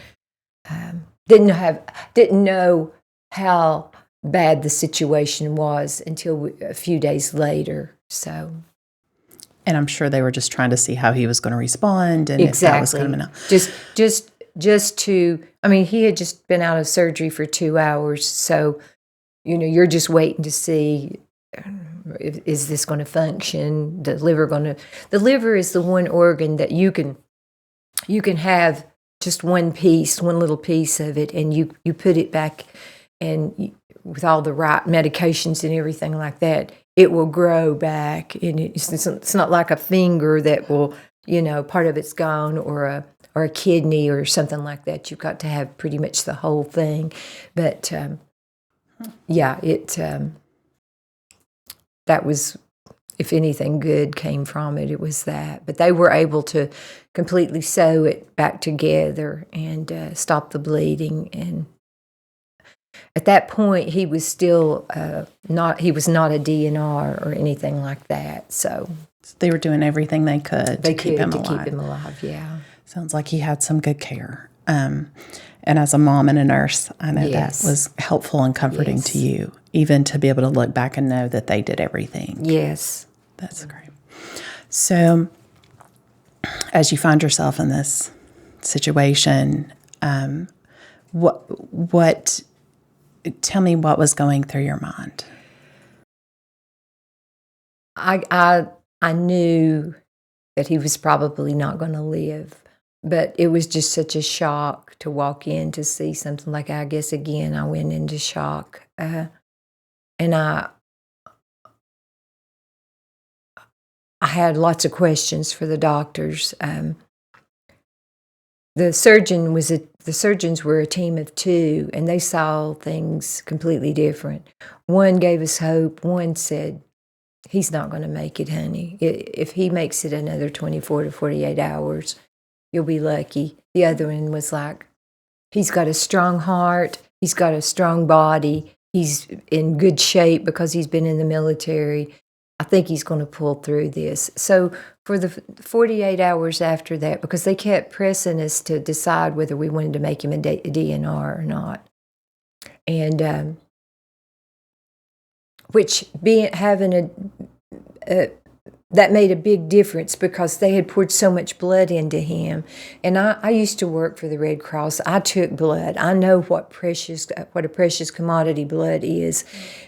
didn't know how bad the situation was until a few days later. So. And I'm sure they were just trying to see how he was going to respond and exactly. if that was going to Just to, he had just been out of surgery for 2 hours, so, you're just waiting to see, is this going to function? The liver is the one organ that you can have just one little piece of it, and you put it back, and with all the right medications and everything like that, it will grow back, and it's not like a finger that will, part of it's gone, or a kidney or something like that. You've got to have pretty much the whole thing. But that was, if anything good came from it, it was that. But they were able to completely sew it back together and stop the bleeding. And at that point, he was still he was not a DNR or anything like that. So they were doing everything they could to keep him alive. Yeah. Sounds like he had some good care. And as a mom and a nurse, I know that was helpful and comforting to you, even to be able to look back and know that they did everything. Yes. That's great. So as you find yourself in this situation, tell me what was going through your mind. I knew that he was probably not going to live, but it was just such a shock to walk in to see something like, I guess, again, I went into shock. And I had lots of questions for the doctors. The surgeons were a team of 2, and they saw things completely different. One gave us hope. One said, he's not going to make it, honey. If he makes it another 24 to 48 hours, you'll be lucky. The other one was like, he's got a strong heart, he's got a strong body, he's in good shape because he's been in the military. I think he's going to pull through this. So for the 48 hours after that, because they kept pressing us to decide whether we wanted to make him a DNR or not. And which having that made a big difference because they had poured so much blood into him. And I used to work for the Red Cross. I took blood. I know what a precious commodity blood is.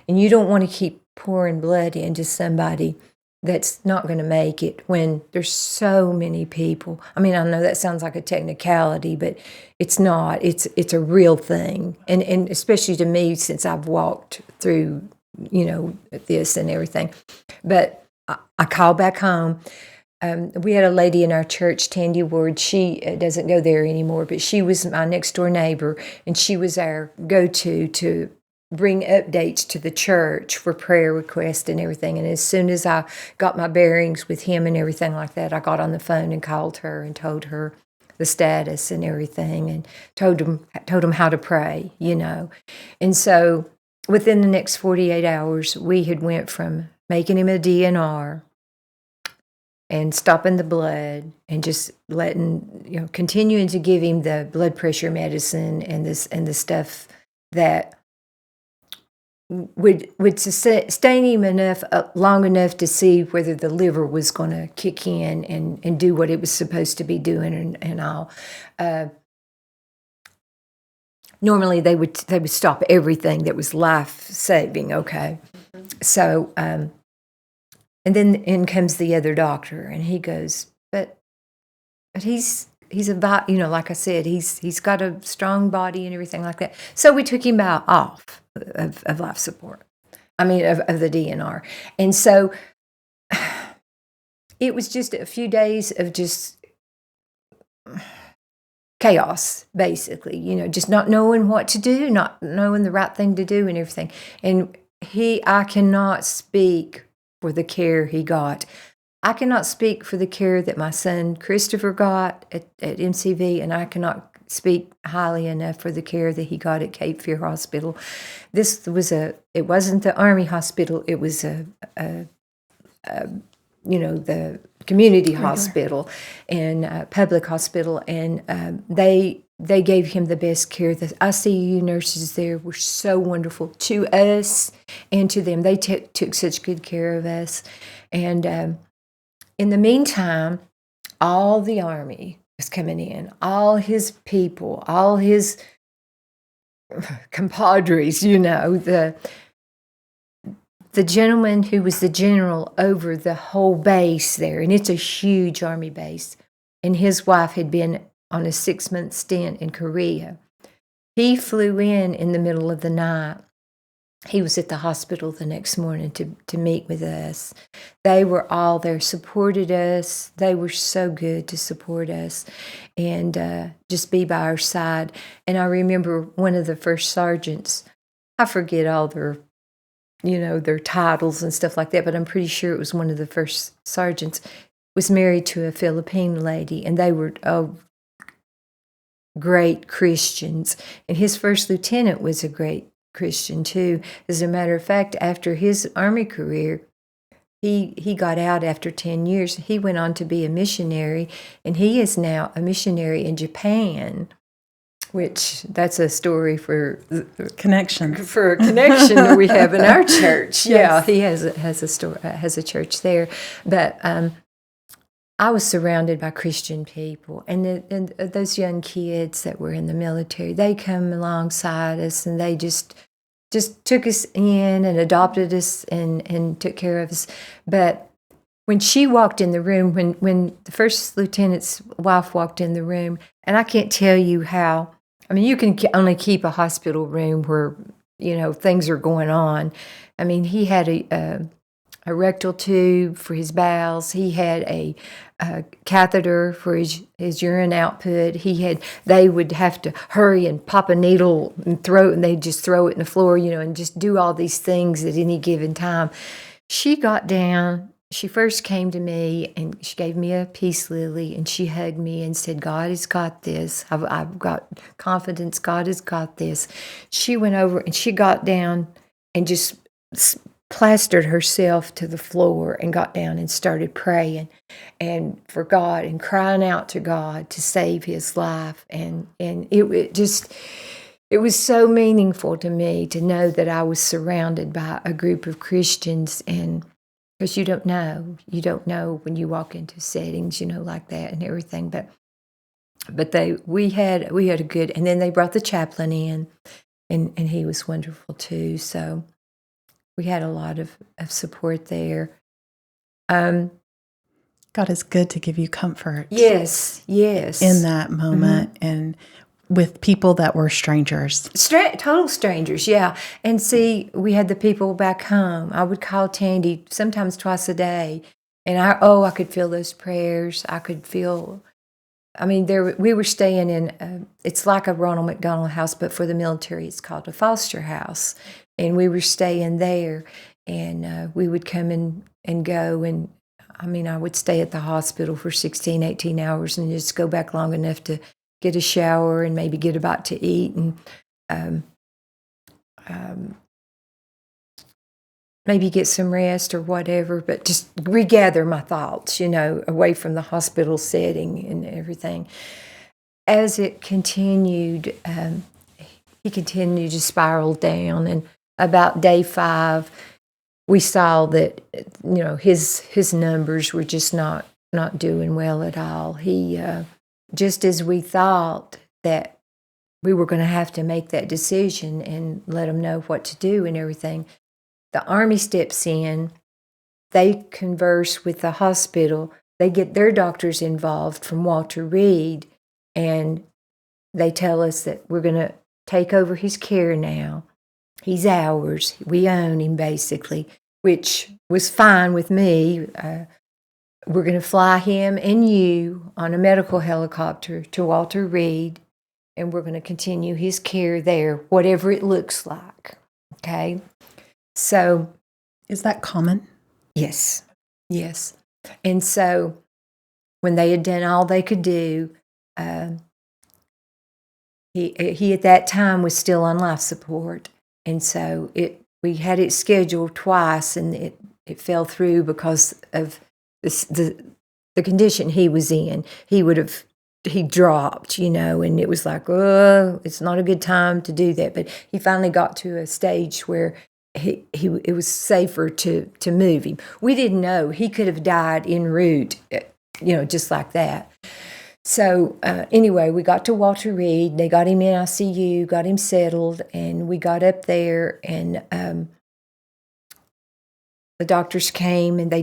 And you don't want to keep pouring blood into somebody that's not going to make it when there's so many people. I mean, I know that sounds like a technicality, but it's not. It's a real thing. And especially to me, since I've walked through, this and everything. But I called back home. We had a lady in our church, Tandy Ward. She doesn't go there anymore, but she was my next door neighbor, and she was our go-to to bring updates to the church for prayer requests and everything. And as soon as I got my bearings with him and everything like that, I got on the phone and called her and told her the status and everything, and told them how to pray, And so within the next 48 hours, we had went from making him a DNR and stopping the blood and just continuing to give him the blood pressure medicine and the stuff that would sustain him enough, long enough to see whether the liver was going to kick in and do what it was supposed to be doing and all. Normally they would stop everything that was life-saving, okay? Mm-hmm. So, and then in comes the other doctor, and he goes, but he's like I said, he's got a strong body and everything like that. So we took him off of life support. I mean, of the DNR. And so it was just a few days of just chaos, basically, just not knowing what to do, not knowing the right thing to do and everything. And I cannot speak for the care he got. I cannot speak for the care that my son Christopher got at MCV, and I cannot speak highly enough for the care that he got at Cape Fear Hospital. It wasn't the Army hospital, it was the community hospital and public hospital, and they gave him the best care. The ICU nurses there were so wonderful to us and to them. They took such good care of us. And in the meantime, all the Army was coming in, all his people, all his compadres, the gentleman who was the general over the whole base there, and it's a huge Army base, and his wife had been on a 6-month stint in Korea. He flew in the middle of the night. He was at the hospital the next morning to meet with us. They were all there, supported us. They were so good to support us and just be by our side. And I remember one of the first sergeants, I forget all their titles and stuff like that, but I'm pretty sure it was one of the first sergeants, was married to a Philippine lady, and they were great Christians. And his first lieutenant was a great Christian too. As a matter of fact, after his Army career, he got out after 10 years. He went on to be a missionary, and he is now a missionary in Japan, which that's a story for connections. For a connection that we have in our church. Yes. Yeah, he has a church there. But I was surrounded by Christian people, and those young kids that were in the military, they come alongside us, and they just took us in and adopted us and took care of us. But when she walked in the room, when the first lieutenant's wife walked in the room, and I can't tell you how, I mean, you can only keep a hospital room where, things are going on. I mean, he had a rectal tube for his bowels. He had a catheter for his urine output. They would have to hurry and pop a needle and they'd just throw it in the floor, and just do all these things at any given time. She got down she first came to me and she gave me a peace lily and she hugged me and said, God has got this. I've got confidence. God has got this. She went over and she got down and just plastered herself to the floor and got down and started praying and for God and crying out to God to save his life. And it was so meaningful to me to know that I was surrounded by a group of Christians, and because you don't know when you walk into settings, like that and everything. But we had a good, and then they brought the chaplain in, and he was wonderful too. So we had a lot of support there. God is good to give you comfort. Yes. In that moment, and with people that were strangers. Total strangers, yeah. And see, we had the people back home. I would call Tandy sometimes twice a day, and I could feel those prayers. I could feel, we were staying in, it's like a Ronald McDonald house, but for the military, it's called a foster house. And we were staying there, and we would come and go, and I would stay at the hospital for 16, 18 hours and just go back long enough to get a shower and maybe get about to eat and maybe get some rest or whatever, but just regather my thoughts, away from the hospital setting and everything. As it continued, he continued to spiral down, and about day 5, we saw that, his numbers were just not doing well at all. He just as we thought that we were going to have to make that decision and let them know what to do and everything, the Army steps in. They converse with the hospital. They get their doctors involved from Walter Reed, and they tell us that we're going to take over his care now. He's ours. We own him, basically, which was fine with me. We're going to fly him and you on a medical helicopter to Walter Reed, and we're going to continue his care there, whatever it looks like. Okay? So. Is that common? Yes. And so when they had done all they could do, he at that time was still on life support. And so we had it scheduled twice, and it fell through because of the condition he was in. He dropped, and it was like, oh, it's not a good time to do that. But he finally got to a stage where it was safer to move him. We didn't know. He could have died en route, just like that. So anyway, we got to Walter Reed. They got him in ICU, got him settled, and we got up there, and the doctors came, and they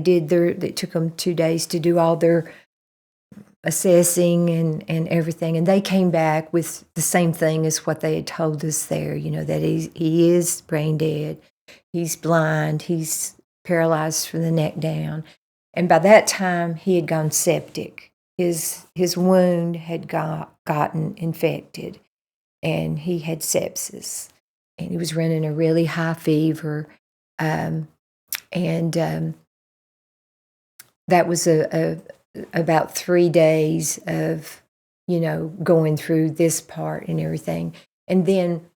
took them 2 days to do all their assessing and everything. And they came back with the same thing as what they had told us there, that he is brain dead, he's blind, he's paralyzed from the neck down. And by that time, he had gone septic. His wound had gotten infected, and he had sepsis. And he was running a really high fever. And that was about 3 days of, going through this part and everything. And then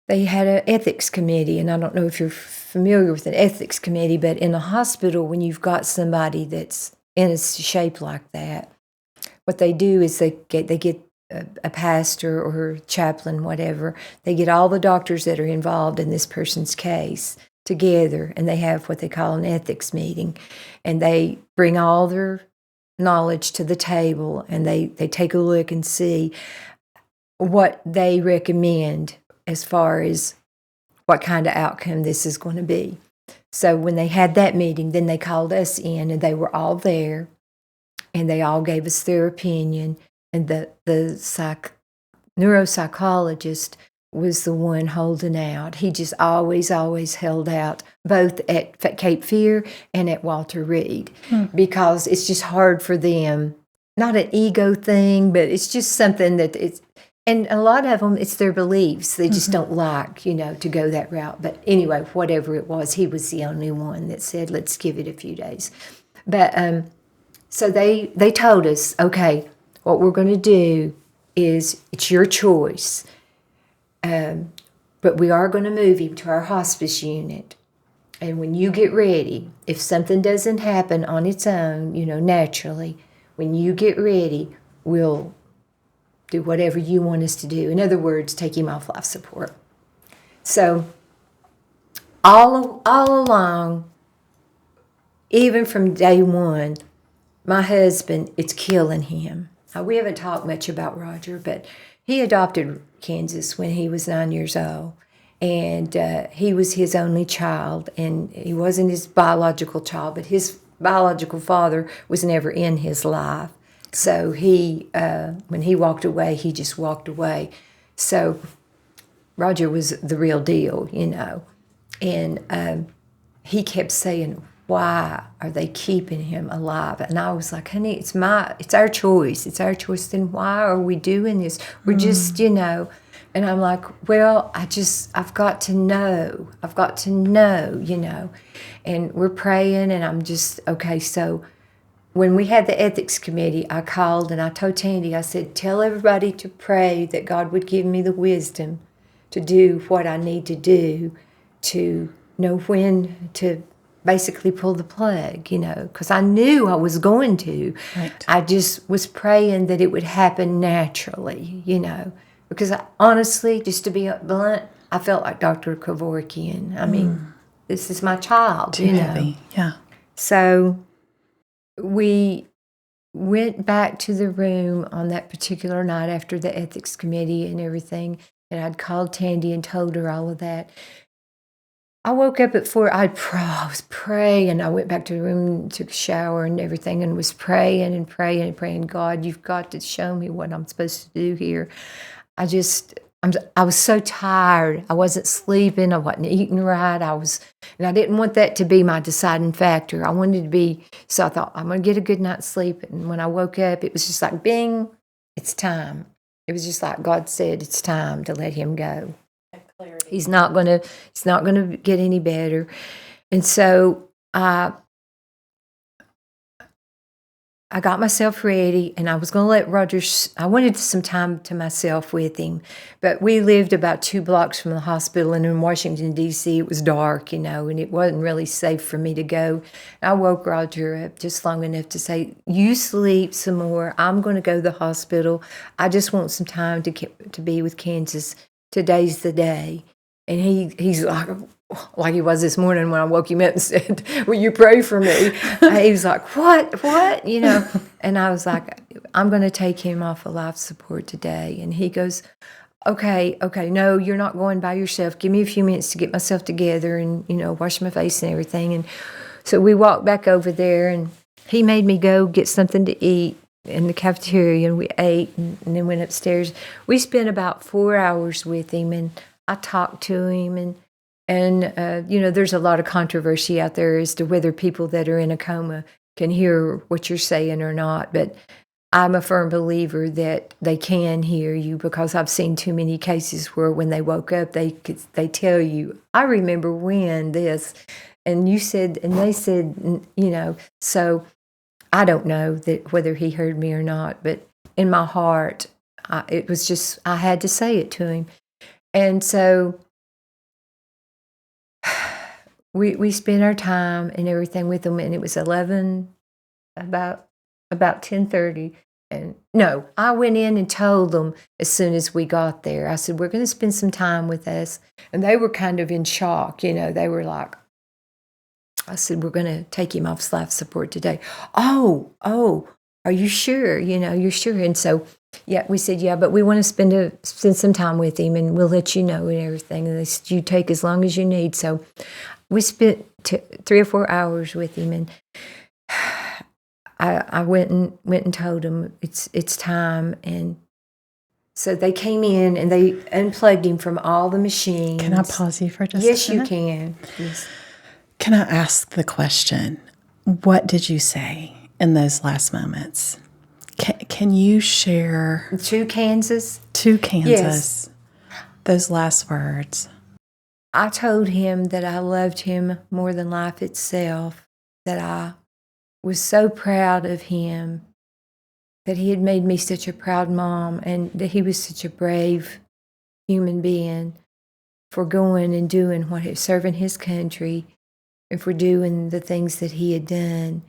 they had an ethics committee, and I don't know if you're familiar with an ethics committee, but in a hospital, when you've got somebody that's in a shape like that, what they do is they get a pastor or chaplain, whatever. They get all the doctors that are involved in this person's case together, and they have what they call an ethics meeting, and they bring all their knowledge to the table, and they take a look and see what they recommend as far as what kind of outcome this is going to be. So when they had that meeting, then they called us in, and they were all there, and they all gave us their opinion, and the neuropsychologist was the one holding out. He just always held out, both at Cape Fear and at Walter Reed, because it's just hard for them. Not an ego thing, but it's just something that And a lot of them, it's their beliefs. They just don't like, to go that route. But anyway, whatever it was, he was the only one that said, let's give it a few days. But so they told us, okay, what we're going to do is it's your choice. But we are going to move him to our hospice unit. And when you get ready, if something doesn't happen on its own, naturally, when you get ready, we'll do whatever you want us to do. In other words, take him off life support. So all along, even from day one, my husband, it's killing him. We haven't talked much about Roger, but he adopted Kansas when he was 9 years old. And he was his only child, and he wasn't his biological child, but his biological father was never in his life. So when he walked away, he just walked away. So Roger was the real deal, And he kept saying, why are they keeping him alive? And I was like, honey, it's our choice. It's our choice. Then why are we doing this? We're just, And I'm like, well, I've got to know. I've got to know, And we're praying, and I'm just, okay, so when we had the ethics committee, I called and I told Tandy, I said, tell everybody to pray that God would give me the wisdom to do what I need to do to know when to basically pull the plug, because I knew I was going to. Right. I just was praying that it would happen naturally, because honestly, just to be blunt, I felt like Dr. Kevorkian. I mean, this is my child, Too heavy, yeah. So we went back to the room on that particular night after the ethics committee and everything, and I'd called Tandy and told her all of that. I woke up at 4. I was praying. I went back to the room, took a shower and everything, and was praying and praying and praying. God, you've got to show me what I'm supposed to do here. I was so tired. I wasn't sleeping. I wasn't eating right. And I didn't want that to be my deciding factor. I wanted to be, so I thought, I'm going to get a good night's sleep. And when I woke up, it was just like, bing, it's time. It was just like God said, it's time to let him go. He's not going to get any better. And so I got myself ready, and I was going to let Roger, I wanted some time to myself with him, but we lived about 2 blocks from the hospital, and in Washington, D.C., it was dark, and it wasn't really safe for me to go. I woke Roger up just long enough to say, you sleep some more. I'm going to go to the hospital. I just want some time to be with Kansas. Today's the day. And he's like he was this morning when I woke him up and said, will you pray for me? He was like, what? And I was like, I'm going to take him off of life support today. And he goes, okay, no, you're not going by yourself. Give me a few minutes to get myself together and, wash my face and everything. And so we walked back over there, and he made me go get something to eat in the cafeteria, and we ate and then went upstairs. We spent about 4 hours with him, and I talked to him, and there's a lot of controversy out there as to whether people that are in a coma can hear what you're saying or not. But I'm a firm believer that they can hear you, because I've seen too many cases where when they woke up, they tell you, I remember when this, and you said, and they said, so I don't know that whether he heard me or not, but in my heart, it was just, I had to say it to him. And so we spent our time and everything with him, and it was about 10:30. And no, I went in and told them as soon as we got there. I said, we're going to spend some time with us. And they were kind of in shock. They were like, I said, we're going to take him off life support today. Oh, are you sure? You're sure. And so, yeah, we said, yeah, but we want to spend some time with him, and we'll let you know and everything. And they said, you take as long as you need. So we spent 3 or 4 hours with him, and I went and told him it's time. And so they came in and they unplugged him from all the machines. Can I pause you for just Yes, a minute? you can. Yes. Can I ask the question, what did you say in those last moments? Can you share To Kansas? to Kansas Yes. those last words? I told him that I loved him more than life itself, that I was so proud of him, that he had made me such a proud mom, and that he was such a brave human being for going and doing serving his country, and for doing the things that he had done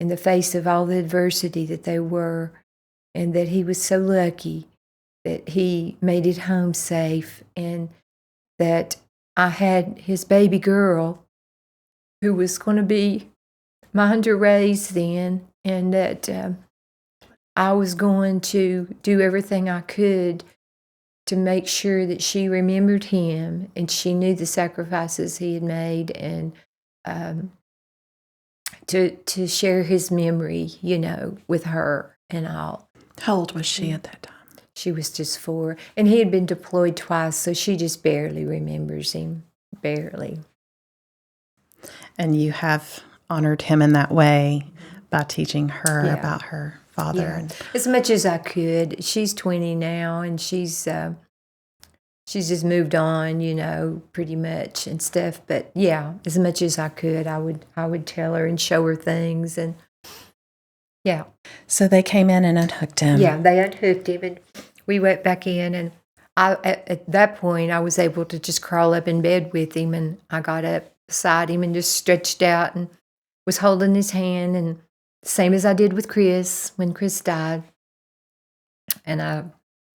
in the face of all the adversity that they were, and that he was so lucky that he made it home safe, and that I had his baby girl who was going to be mine to raise then, and that I was going to do everything I could to make sure that she remembered him and she knew the sacrifices he had made, and to share his memory, with her and all. How old was she at that time? She was just 4, and he had been deployed twice, so she just barely remembers him, barely. And you have honored him in that way by teaching her about her father. Yeah. As much as I could. She's 20 now, and she's just moved on, pretty much and stuff. But yeah, as much as I could, I would tell her and show her things, and yeah. So they came in and unhooked him. Yeah, they unhooked him, and we went back in, and at that point, I was able to just crawl up in bed with him, and I got up beside him and just stretched out and was holding his hand, and same as I did with Chris when Chris died. And I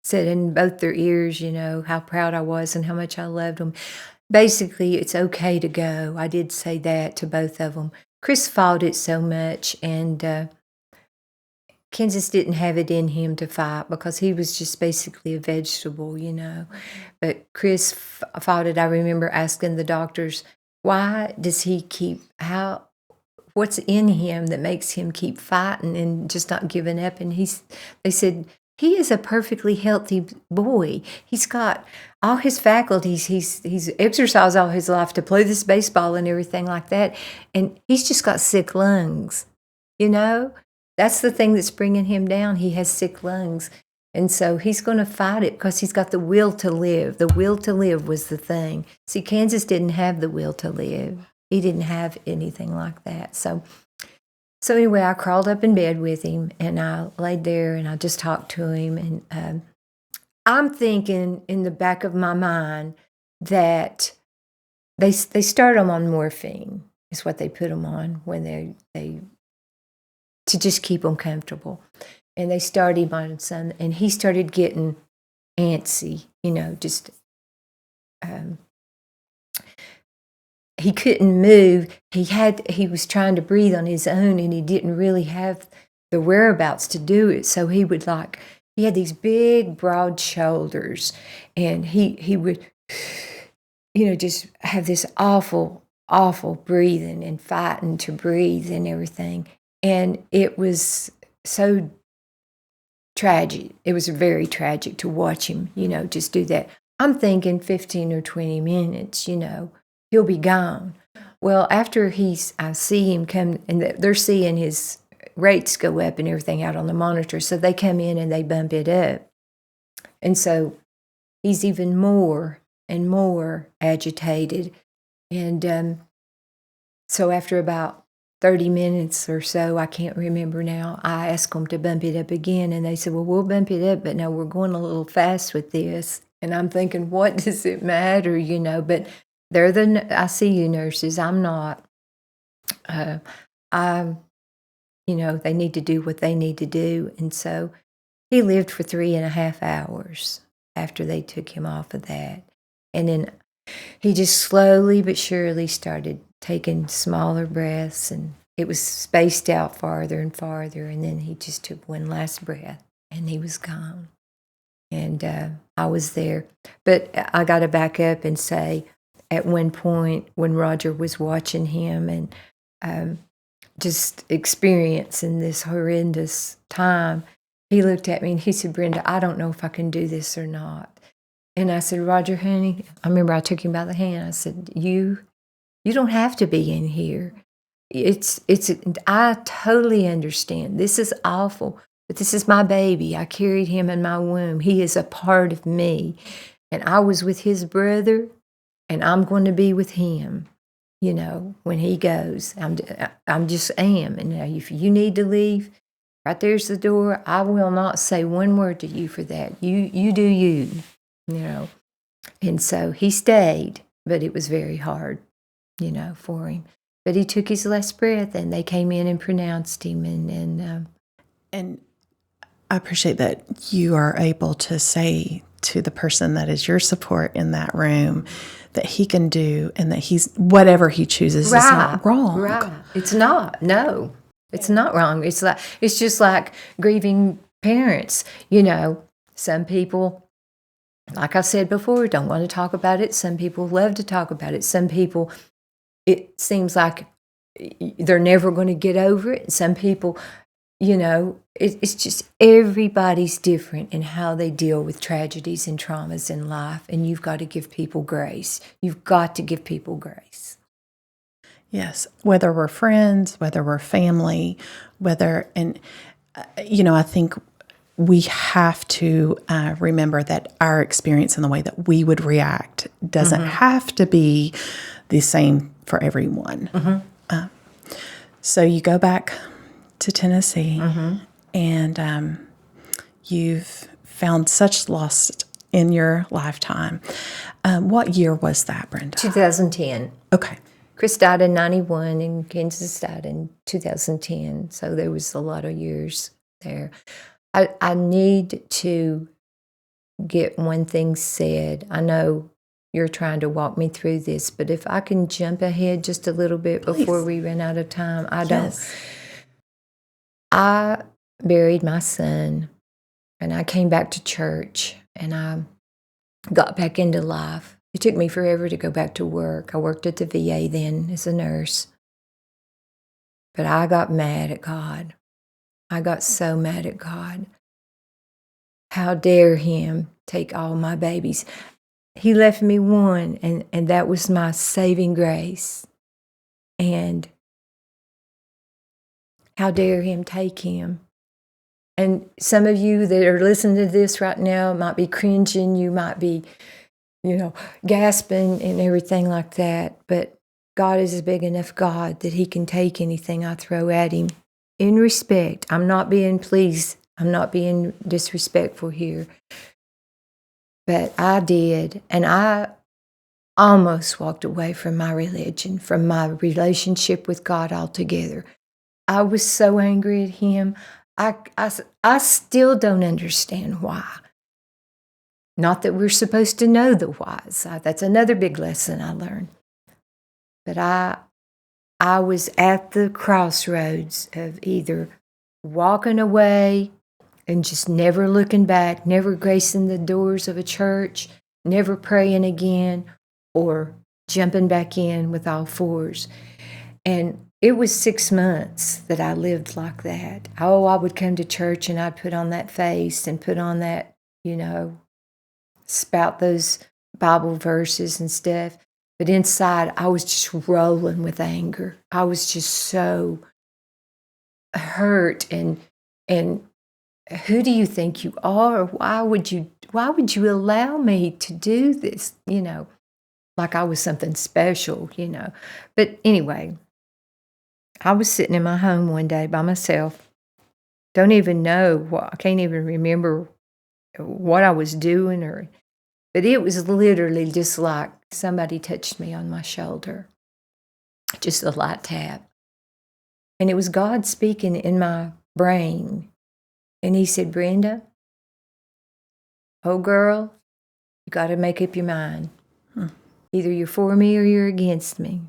said in both their ears, how proud I was and how much I loved them. Basically, it's okay to go. I did say that to both of them. Chris fought it so much, and Kansas didn't have it in him to fight because he was just basically a vegetable, But Chris fought it. I remember asking the doctors, why does he what's in him that makes him keep fighting and just not giving up? And they said, he is a perfectly healthy boy. He's got all his faculties. He's exercised all his life to play this baseball and everything like that. And he's just got sick lungs, That's the thing that's bringing him down. He has sick lungs. And so he's going to fight it because he's got the will to live. The will to live was the thing. See, Kansas didn't have the will to live. He didn't have anything like that. So anyway, I crawled up in bed with him, and I laid there, and I just talked to him. And I'm thinking in the back of my mind that they start him on morphine, is what they put him on when they to just keep him comfortable. And they started him on some, and he started getting antsy, just he couldn't move. He was trying to breathe on his own, and he didn't really have the whereabouts to do it. So he had these big, broad shoulders, and he would, just have this awful, awful breathing and fighting to breathe and everything. And it was so tragic. It was very tragic to watch him, just do that. I'm thinking 15 or 20 minutes, he'll be gone. Well, after I see him come, and they're seeing his rates go up and everything out on the monitor, so they come in and they bump it up. And so he's even more and more agitated. And so after about 30 minutes or so, I can't remember now, I asked them to bump it up again, and they said, well, we'll bump it up, but no, we're going a little fast with this. And I'm thinking, what does it matter, But they're the ICU nurses. I'm not. They need to do what they need to do. And so he lived for 3.5 hours after they took him off of that. And then he just slowly but surely started taking smaller breaths, and it was spaced out farther and farther. And then he just took one last breath, and he was gone. And I was there. But I got to back up and say, at one point when Roger was watching him and just experiencing this horrendous time, he looked at me and he said, Brenda, I don't know if I can do this or not. And I said, Roger, honey, I remember I took him by the hand. I said, you don't have to be in here. I totally understand. This is awful. But this is my baby. I carried him in my womb. He is a part of me. And I was with his brother, and I'm going to be with him, when he goes. I'm just am. And if you need to leave, right there's the door. I will not say one word to you for that. You do you. And so he stayed, but it was very hard, for him. But he took his last breath, and they came in and pronounced him. And I appreciate that you are able to say to the person that is your support in that room that he can do, and that he's whatever he chooses is not wrong. Right. It's not. No, it's not wrong. It's just like grieving parents. Some people, like I said before, don't want to talk about it. Some people love to talk about it. Some people, it seems like they're never going to get over it. Some people, it's just everybody's different in how they deal with tragedies and traumas in life. And you've got to give people grace. You've got to give people grace. Yes. Whether we're friends, whether we're family, I think we have to remember that our experience and the way that we would react doesn't have to be the same for everyone. So you go back to Tennessee, and you've found such loss in your lifetime. What year was that, Brenda? 2010. Okay. Chris died in 91, and Kansas died in 2010. So there was a lot of years there. I need to get one thing said. I know you're trying to walk me through this, but if I can jump ahead just a little bit before we run out of time, I buried my son, and I came back to church, and I got back into life. It took me forever to go back to work. I worked at the VA then as a nurse. But I got mad at God. I got so mad at God. How dare him take all my babies? He left me one, and that was my saving grace. And how dare him take him? And some of you that are listening to this right now might be cringing. You might be, gasping and everything like that. But God is a big enough God that he can take anything I throw at him. In respect, I'm not being disrespectful here. But I did, and I almost walked away from my religion, from my relationship with God altogether. I was so angry at him. I still don't understand why. Not that we're supposed to know the whys. That's another big lesson I learned. But I was at the crossroads of either walking away and just never looking back, never gracing the doors of a church, never praying again, or jumping back in with all fours. And it was 6 months that I lived like that. Oh, I would come to church and I'd put on that face and put on that, spout those Bible verses and stuff. But inside, I was just rolling with anger. I was just so hurt. And who do you think you are? Why would you allow me to do this? Like I was something special, But anyway, I was sitting in my home one day by myself. Don't even know I can't even remember what I was doing, but it was literally just like somebody touched me on my shoulder. Just a light tap. And it was God speaking in my brain. And he said, Brenda, oh girl, you got to make up your mind. Either you're for me or you're against me.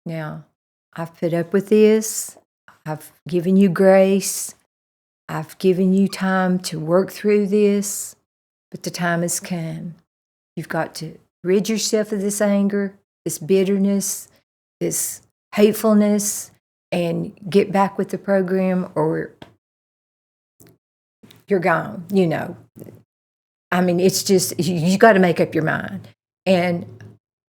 Now, I've put up with this. I've given you grace. I've given you time to work through this, but the time has come. You've got to rid yourself of this anger, this bitterness, this hatefulness, and get back with the program or you're gone, I mean, it's just, you got to make up your mind. And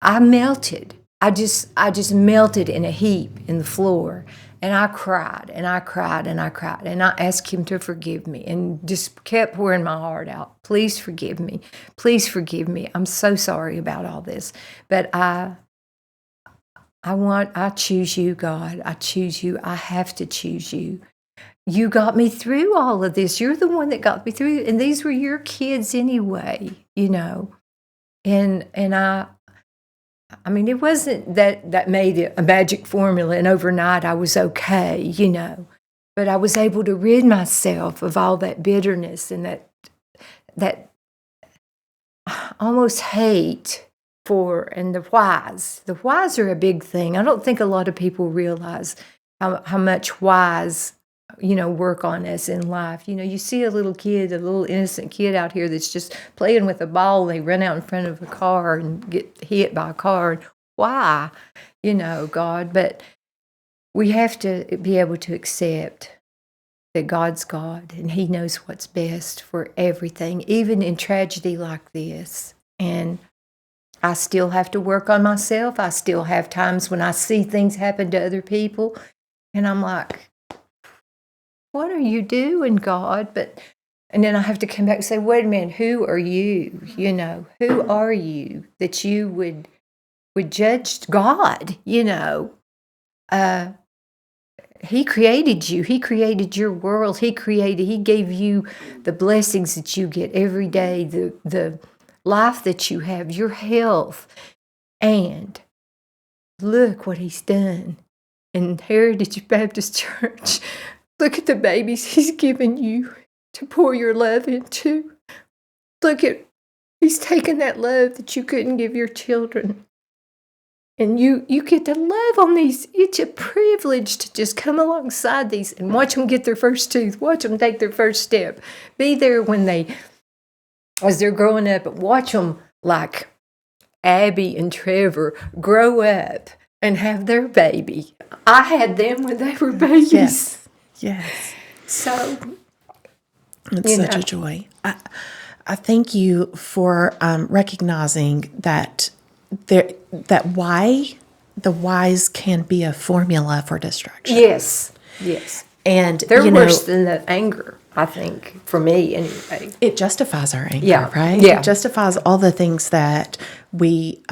I melted. I just melted in a heap in the floor. And I cried, and I cried, and I cried. And I asked him to forgive me and just kept pouring my heart out. Please forgive me. Please forgive me. I'm so sorry about all this. But I choose you, God. I choose you. I have to choose you. You got me through all of this. You're the one that got me through. And these were your kids anyway, And I mean, it wasn't that made it a magic formula and overnight I was okay, But I was able to rid myself of all that bitterness and that almost hate and the whys. The whys are a big thing. I don't think a lot of people realize how much whys, work on us in life. You see a little innocent kid out here that's just playing with a ball and they run out in front of a car and get hit by a car. Why? God. But we have to be able to accept that God's God and He knows what's best for everything, even in tragedy like this. And I still have to work on myself. I still have times when I see things happen to other people and I'm like, what are you doing, God? And then I have to come back and say, wait a minute, who are you? Who are you that you would judge God? He created you. He created your world. He gave you the blessings that you get every day, the life that you have, your health. And look what He's done in Heritage Baptist Church. Look at the babies He's given you to pour your love into. He's taken that love that you couldn't give your children. And you get to love on these. It's a privilege to just come alongside these and watch them get their first tooth, watch them take their first step. Be there as they're growing up, and watch them like Abby and Trevor grow up and have their baby. I had them when they were babies. Yes. So it's such a joy. I thank you for recognizing that the whys can be a formula for destruction. Yes. And they're worse than the anger, I think, for me anyway. It justifies our anger, right? Yeah. It justifies all the things that we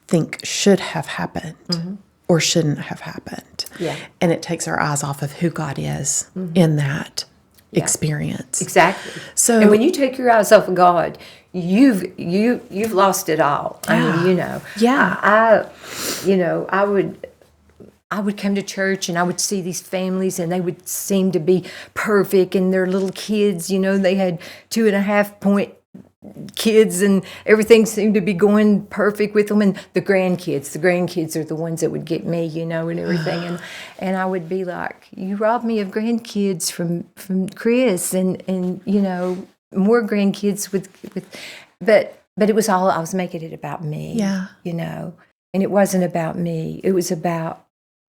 think should have happened or shouldn't have happened. Yeah. And it takes our eyes off of who God is in that experience. Exactly. So, and when you take your eyes off of God, you've lost it all. I mean, I would come to church and I would see these families and they would seem to be perfect, and their little kids, they had 2.5-point kids and everything seemed to be going perfect with them, and the grandkids are the ones that would get me, and everything, and I would be like, you robbed me of grandkids from Chris and more grandkids with but it was all, I was making it about me, and it wasn't about me. It was about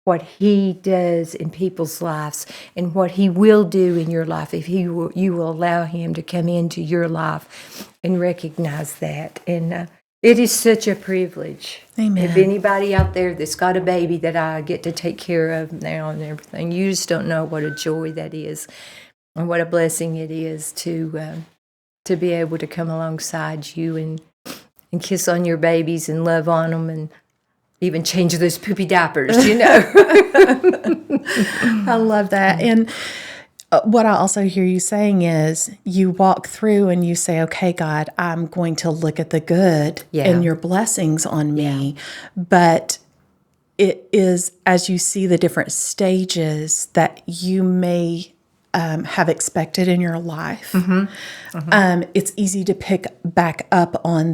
what He does in people's lives and what He will do in your life if you will allow Him to come into your life and recognize that. And it is such a privilege. Amen. If anybody out there that's got a baby that I get to take care of now and everything, you just don't know what a joy that is and what a blessing it is to be able to come alongside you and kiss on your babies and love on them and even change those poopy diapers, I love that. And what I also hear you saying is you walk through and you say, okay, God, I'm going to look at the good and your blessings on me. But it is as you see the different stages that you may have expected in your life. It's easy to pick back up on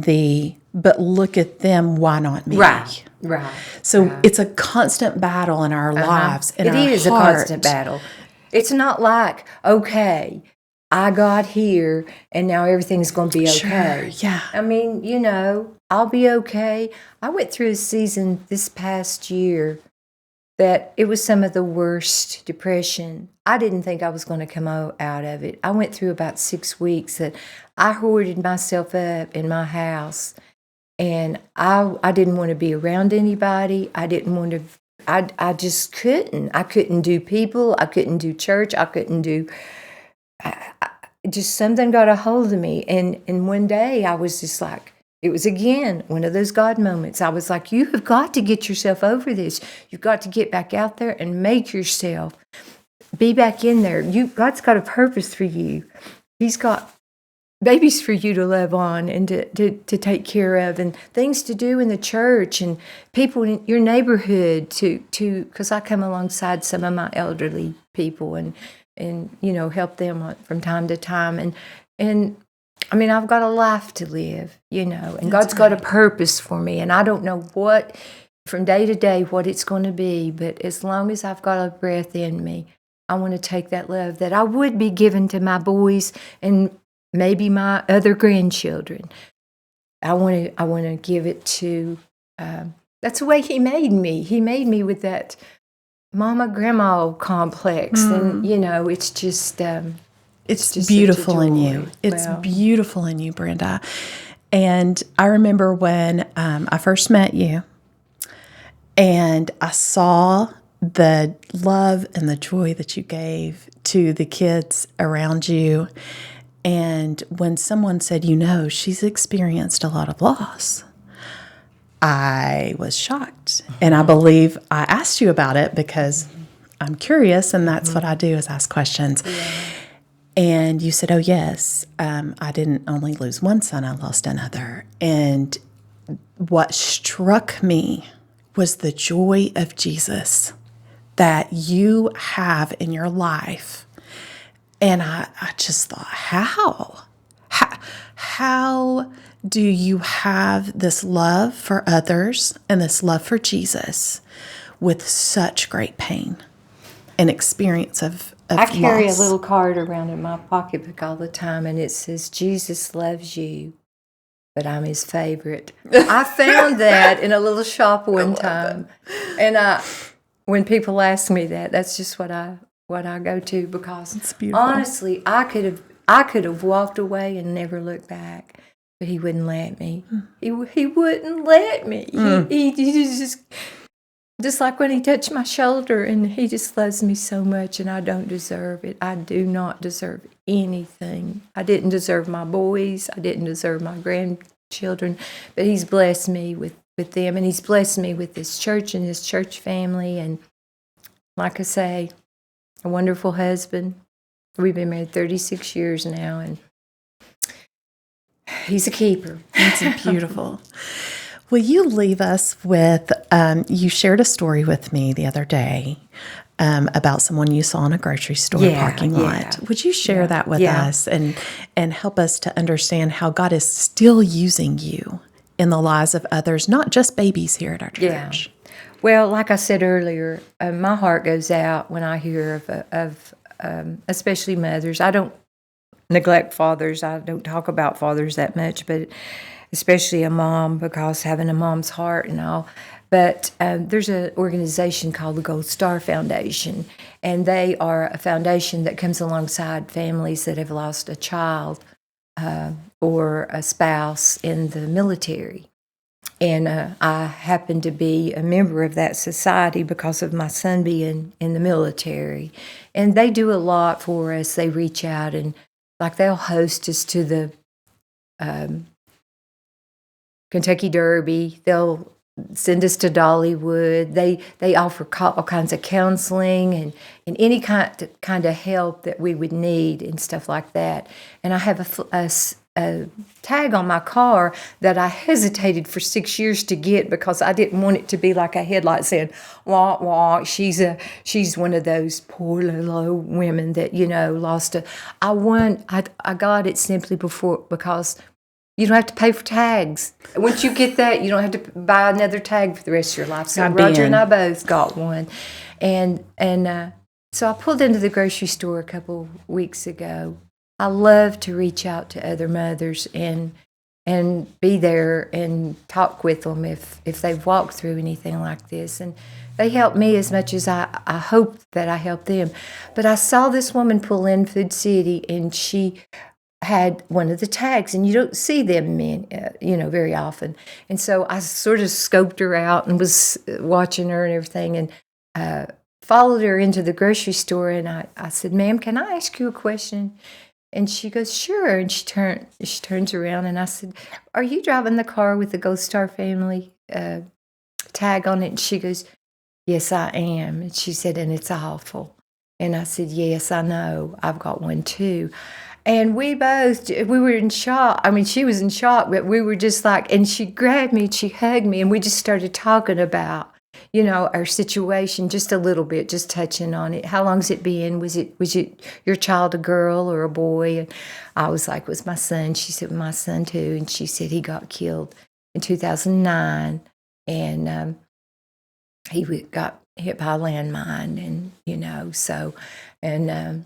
but look at them, why not me? Right. So it's a constant battle in our lives. In It is a constant battle. It's not like, okay, I got here and now everything's going to be okay. Sure, yeah. I mean, I'll be okay. I went through a season this past year that it was some of the worst depression. I didn't think I was going to come out of it. I went through about 6 weeks that I hoarded myself up in my house. And I didn't want to be around anybody. I didn't want to I just couldn't. I couldn't do people. I couldn't do church. I couldn't do. Just something got a hold of me, and one day I was just like, it was again one of those God moments. I was like, you have got to get yourself over this. You've got to get back out there and make yourself be back in there. God's got a purpose for you. He's got babies for you to love on and to take care of, and things to do in the church, and people in your neighborhood to because I come alongside some of my elderly people and help them from time to time, and I mean, I've got a life to live, and God's got a purpose for me, and I don't know what from day to day what it's going to be, but as long as I've got a breath in me, I want to take that love that I would be given to my boys and maybe my other grandchildren. I want to give it to. That's the way He made me. He made me with that mama grandma complex, and it's just. It's beautiful in you. It's beautiful in you, Brenda. And I remember when I first met you, and I saw the love and the joy that you gave to the kids around you. And when someone said, she's experienced a lot of loss, I was shocked. And I believe I asked you about it because I'm curious, and that's what I do, is ask questions. Yeah. And you said, oh, yes, I didn't only lose one son, I lost another. And what struck me was the joy of Jesus that you have in your life. And I just thought, how do you have this love for others and this love for Jesus with such great pain and experience of I carry loss? A little card around in my pocketbook all the time, and it says, Jesus loves you, but I'm His favorite. I found that in a little shop one time. And when people ask me that, that's just what I go to, because honestly, I could have walked away and never looked back, but He wouldn't let me. He wouldn't let me. He just like when He touched my shoulder, and He just loves me so much, and I don't deserve it. I do not deserve anything. I didn't deserve my boys. I didn't deserve my grandchildren, but He's blessed me with them, and He's blessed me with this church and His church family, and like I say, a wonderful husband. We've been married 36 years now, and He's a keeper. It's beautiful. Will you leave us with, you shared a story with me the other day about someone you saw in a grocery store parking lot. Would you share that with us and help us to understand how God is still using you in the lives of others, not just babies here at our church? Well, like I said earlier, my heart goes out when I hear of especially mothers. I don't neglect fathers. I don't talk about fathers that much, but especially a mom, because having a mom's heart and all. But there's an organization called the Gold Star Foundation, and they are a foundation that comes alongside families that have lost a child or a spouse in the military. And I happen to be a member of that society because of my son being in the military. And they do a lot for us. They reach out and, like, they'll host us to the Kentucky Derby. They'll send us to Dollywood. They offer all kinds of counseling and any kind of help that we would need and stuff like that. And I have a tag on my car that I hesitated for 6 years to get because I didn't want it to be like a headlight saying, wah, wah, she's one of those poor little old women that, lost a... I got it simply because you don't have to pay for tags. Once you get that, you don't have to buy another tag for the rest of your life. So Roger and I both got one. And so I pulled into the grocery store a couple weeks ago. I love to reach out to other mothers and be there and talk with them if they've walked through anything like this. And they help me as much as I hope that I help them. But I saw this woman pull in Food City, and she had one of the tags, and you don't see them very often. And so I sort of scoped her out and was watching her and everything, and followed her into the grocery store. And I said, "Ma'am, can I ask you a question?" And she goes, "Sure." And she turns around, and I said, "Are you driving the car with the Gold Star family tag on it?" And she goes, "Yes, I am." And she said, "And it's awful." And I said, "Yes, I know. I've got one too." And we were in shock. I mean, she was in shock, but we were just like, and she grabbed me and she hugged me, and we just started talking about, our situation just a little bit, just touching on it. How long's it been? Was it your child a girl or a boy? And I was like, "It was my son." She said, "My son too." And she said, "He got killed in 2009, and he got hit by a landmine." And, so, and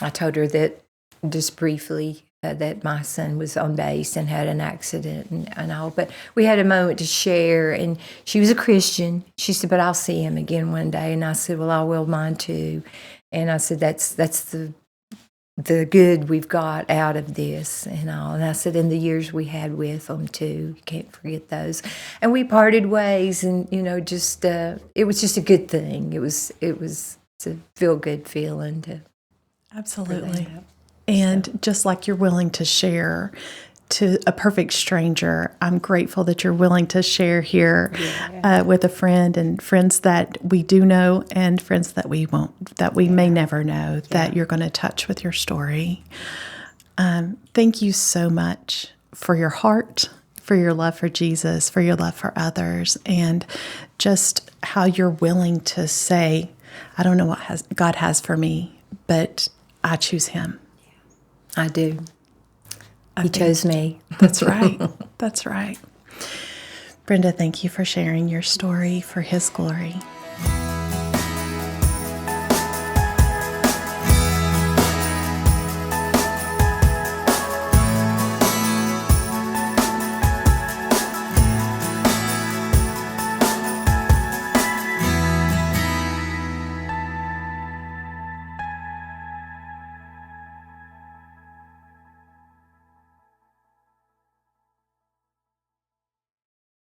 I told her that just briefly that my son was on base and had an accident and all. But we had a moment to share, and she was a Christian. She said, "But I'll see him again one day." And I said, "Well, I will mine too." And I said, that's the good we've got out of this and all. And I said, "And the years we had with them too, you can't forget those." And we parted ways, and just it was just a good thing. It was a feel good feeling to. Absolutely. And just like you're willing to share to a perfect stranger, I'm grateful that you're willing to share here with a friend, and friends that we do know and friends that we won't, that we may never know, that you're going to touch with your story. Thank you so much for your heart, for your love for Jesus, for your love for others, and just how you're willing to say, "I don't know what God has for me, but I choose him." I do. He chose me. That's right. That's right. Brenda, thank you for sharing your story for his glory.